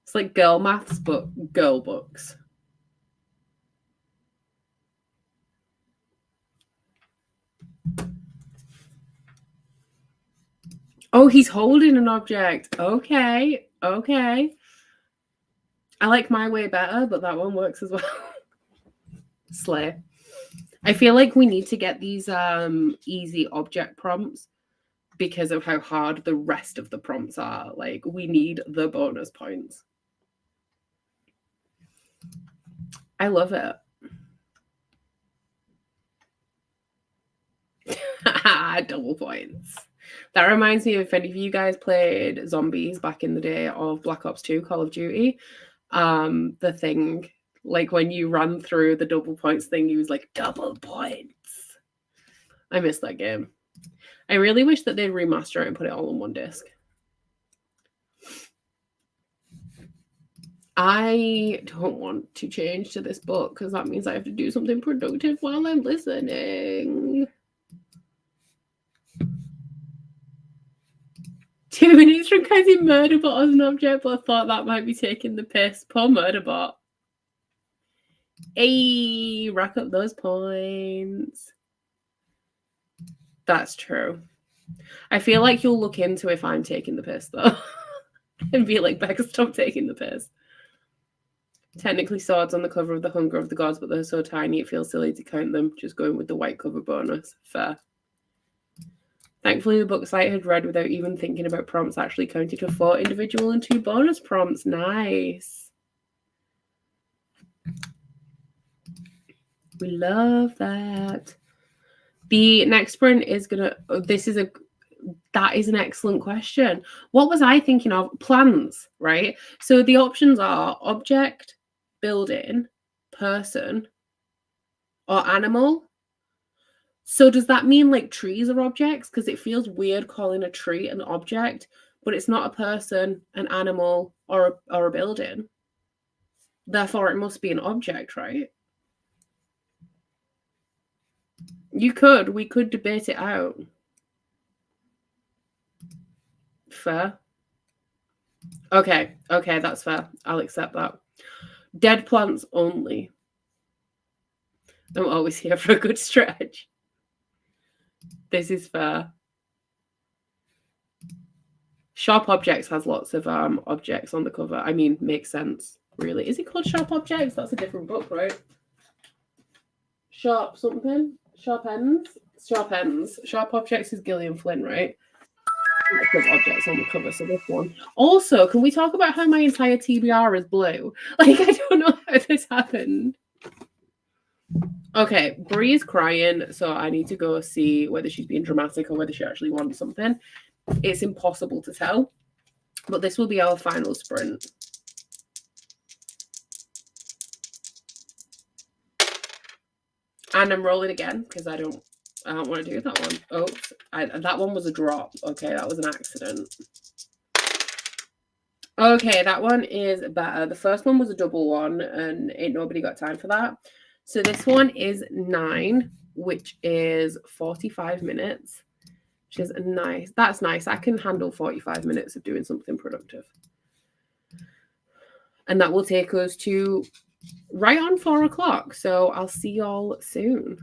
Speaker 1: It's like girl maths, but girl books. Oh, he's holding an object. Okay. I like my way better, but that one works as well. Slay. I feel like we need to get these easy object prompts because of how hard the rest of the prompts are. Like, we need the bonus points. I love it. Double points. That reminds me of, if any of you guys played zombies back in the day of Black Ops 2 Call of Duty, the thing, like when you ran through the double points thing, he was like, double points. I miss that game. I really wish that they'd remaster it and put it all on one disc. I don't want to change to this book because that means I have to do something productive while I'm listening. 2 minutes from counting Murderbot as an object, but I thought that might be taking the piss. Poor Murderbot. Hey, rack up those points. That's true. I feel like you'll look into if I'm taking the piss, though. And be like, Becca, stop taking the piss. Technically, swords on the cover of The Hunger of the Gods, but they're so tiny it feels silly to count them. Just going with the white cover bonus. Fair. Thankfully, the book site had read without even thinking about prompts actually counted to 4 individual and 2 bonus prompts. Nice. We love that. The next sprint is gonna. That is an excellent question. What was I thinking of? Plans, right? So the options are object, building, person, or animal. So does that mean like trees are objects? Because it feels weird calling a tree an object, but it's not a person, an animal, or a building. Therefore, it must be an object, right? We could debate it out. Fair. Okay, that's fair. I'll accept that. Dead plants only. I'm always here for a good stretch. This is fair. Sharp Objects has lots of objects on the cover. I mean, makes sense, really. Is it called Sharp Objects? That's a different book, right? Sharp something? Sharp ends? Sharp ends. Sharp objects is Gillian Flynn, right? Of objects on the cover, so this one. Also, can we talk about how my entire TBR is blue? Like, I don't know how this happened. Okay, Bree's crying, so I need to go see whether she's being dramatic or whether she actually wants something. It's impossible to tell, but this will be our final sprint. And I'm rolling again because I don't want to do that one. Oops, that one was a drop. Okay, that was an accident. Okay, that one is better. The first one was a double one, and ain't nobody got time for that. So this one is 9, which is 45 minutes, which is nice. That's nice. I can handle 45 minutes of doing something productive. And that will take us to right on 4 o'clock. So I'll see y'all soon.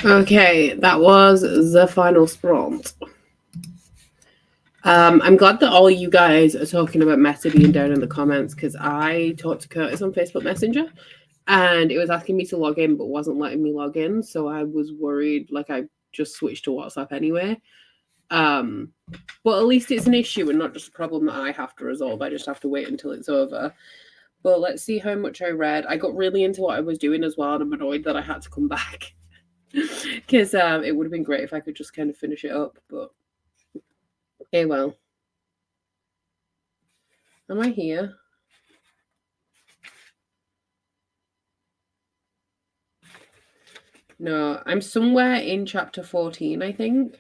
Speaker 1: Okay, that was the final sprint. I'm glad that all you guys are talking about Meta being down in the comments, because I talked to Curtis on Facebook Messenger and it was asking me to log in but wasn't letting me log in, so I was worried. Like, I just switched to WhatsApp anyway. But at least it's an issue and not just a problem that I have to resolve. I just have to wait until it's over. But let's see how much I read. I got really into what I was doing as well, and I'm annoyed that I had to come back because it would have been great if I could just kind of finish it up. But hey, well. Am I here? No, I'm somewhere in chapter 14, I think.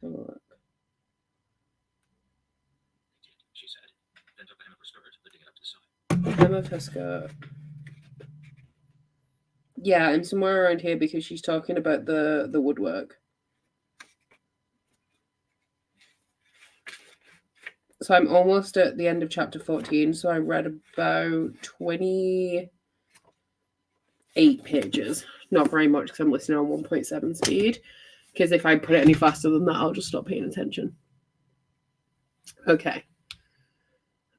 Speaker 1: Have a look. She said, then took the hem of her skirt, lifting it up to the side. Hem of her skirt. Yeah, I'm somewhere around here because she's talking about the woodwork. So I'm almost at the end of chapter 14, so I read about 28 pages. Not very much because I'm listening on 1.7 speed, because if I put it any faster than that, I'll just stop paying attention. Okay.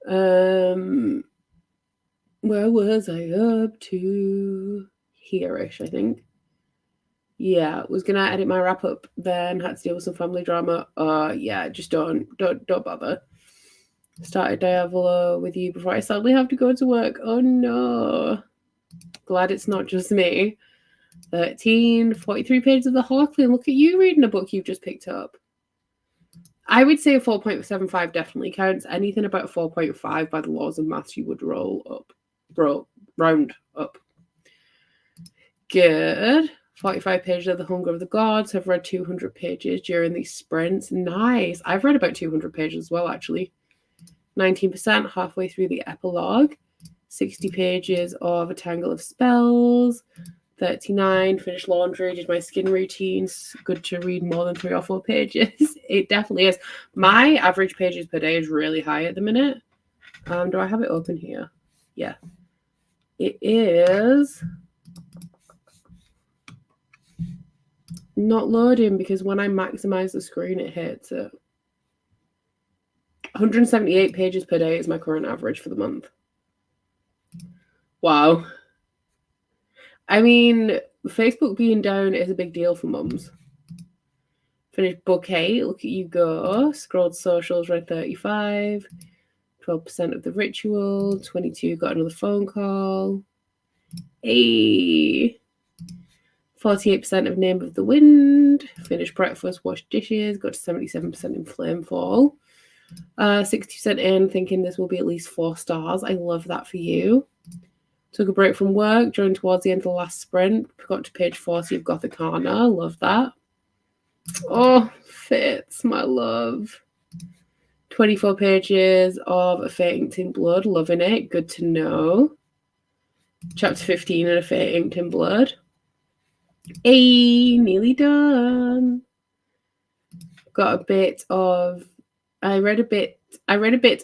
Speaker 1: Where was I up to? Here-ish, I think. Yeah, was gonna edit my wrap up, then had to deal with some family drama. Yeah, just don't bother. Started Diavolo with you before I sadly have to go to work. Oh no. Glad it's not just me. 13, 43 pages of the Harkley. Look at you reading a book you've just picked up. I would say a 4.75 definitely counts. Anything about 4.5 by the laws of maths you would round up. Good. 45 pages of The Hunger of the Gods. I've read 200 pages during these sprints. Nice. I've read about 200 pages as well, actually. 19%, halfway through the epilogue. 60 pages of A Tangle of Spells. 39, finished laundry, did my skin routines. Good to read more than 3 or 4 pages. It definitely is. My average pages per day is really high at the minute. Do I have it open here? Yeah. It is not loading because when I maximize the screen, it hits it. 178 pages per day is my current average for the month. Wow. I mean, Facebook being down is a big deal for mums. Finished book 8. Look at you go. Scrolled socials, read 35. 12% of the ritual. 22 got another phone call. 48% of Name of the Wind. Finished breakfast, washed dishes. Got to 77% in Flamefall. 60% in, thinking this will be at least 4 stars. I love that for you. Took a break from work, joined towards the end of the last sprint. Got to page 40 of Gothicana. Love that. Oh, Fitz, my love. 24 pages of A Fate Inked in Blood. Loving it. Good to know. Chapter 15 in A Fate Inked in Blood. Hey, nearly done. Got a bit of... I read a bit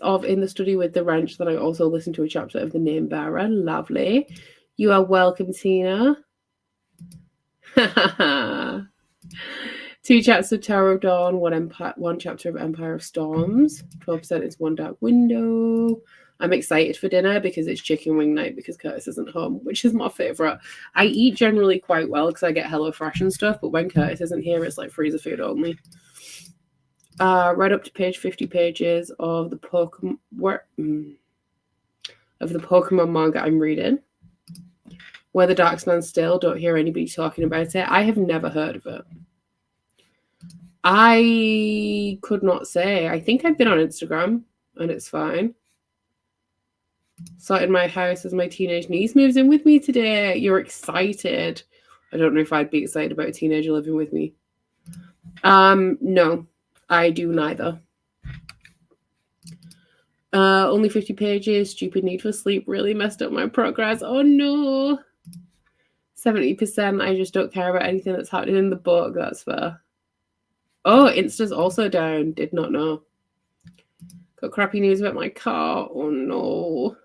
Speaker 1: of In the Study with the Wrench, that I also listened to a chapter of The Name Bearer. Lovely. You are welcome, Tina. 2 chapters of Tower of Dawn, 1 chapter of Empire of Storms. 12% is One Dark Window. I'm excited for dinner because it's chicken wing night because Curtis isn't home, which is my favourite. I eat generally quite well because I get HelloFresh and stuff, but when Curtis isn't here, it's like freezer food only. Read up to page 50 pages of the Pokemon manga I'm reading. Where the Dark Stands Still. Don't hear anybody talking about it. I have never heard of it. I could not say. I think I've been on Instagram and it's fine. Started my house as my teenage niece moves in with me today. You're excited. I don't know if I'd be excited about a teenager living with me. No, I do neither. Only 50 pages. Stupid need for sleep really messed up my progress. Oh no. 70%. I just don't care about anything that's happening in the book. That's fair. Oh, Insta's also down. Did not know. Got crappy news about my car. Oh no.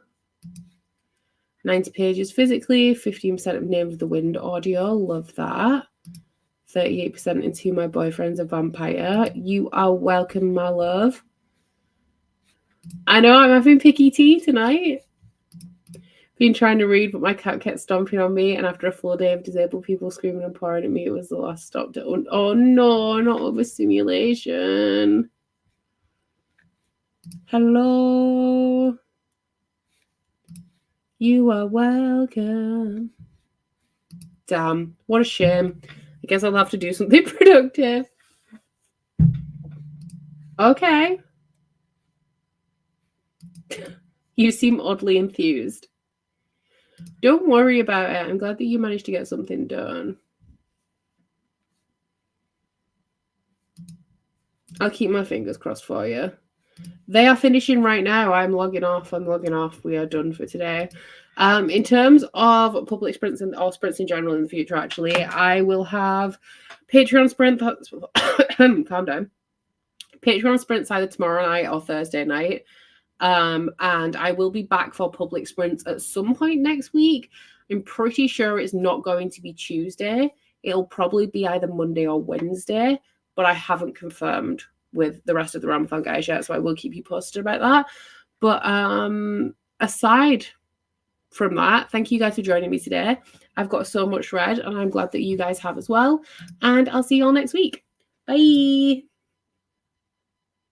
Speaker 1: 90 pages physically, 15% of Name of the Wind audio. Love that. 38% into My Boyfriend's a Vampire. You are welcome, my love. I know I'm having picky tea tonight. Been trying to read, but my cat kept stomping on me, and after a full day of disabled people screaming and pouring at me, it was the last stop to... Oh no, not overstimulation. Hello. You are welcome. Damn, what a shame. I guess I'll have to do something productive. Okay. You seem oddly enthused. Don't worry about it. I'm glad that you managed to get something done. I'll keep my fingers crossed for you. They are finishing right now. I'm logging off. We are done for today. In terms of public sprints or sprints in general in the future, actually, I will have Patreon sprint. Calm down. Patreon sprints either tomorrow night or Thursday night. And I will be back for public sprints at some point next week. I'm pretty sure it's not going to be Tuesday. It'll probably be either Monday or Wednesday, but I haven't confirmed with the rest of the Realmathon guys yet, so I will keep you posted about that. But aside from that, thank you guys for joining me today. I've got so much read, and I'm glad that you guys have as well. And I'll see you all next week. Bye.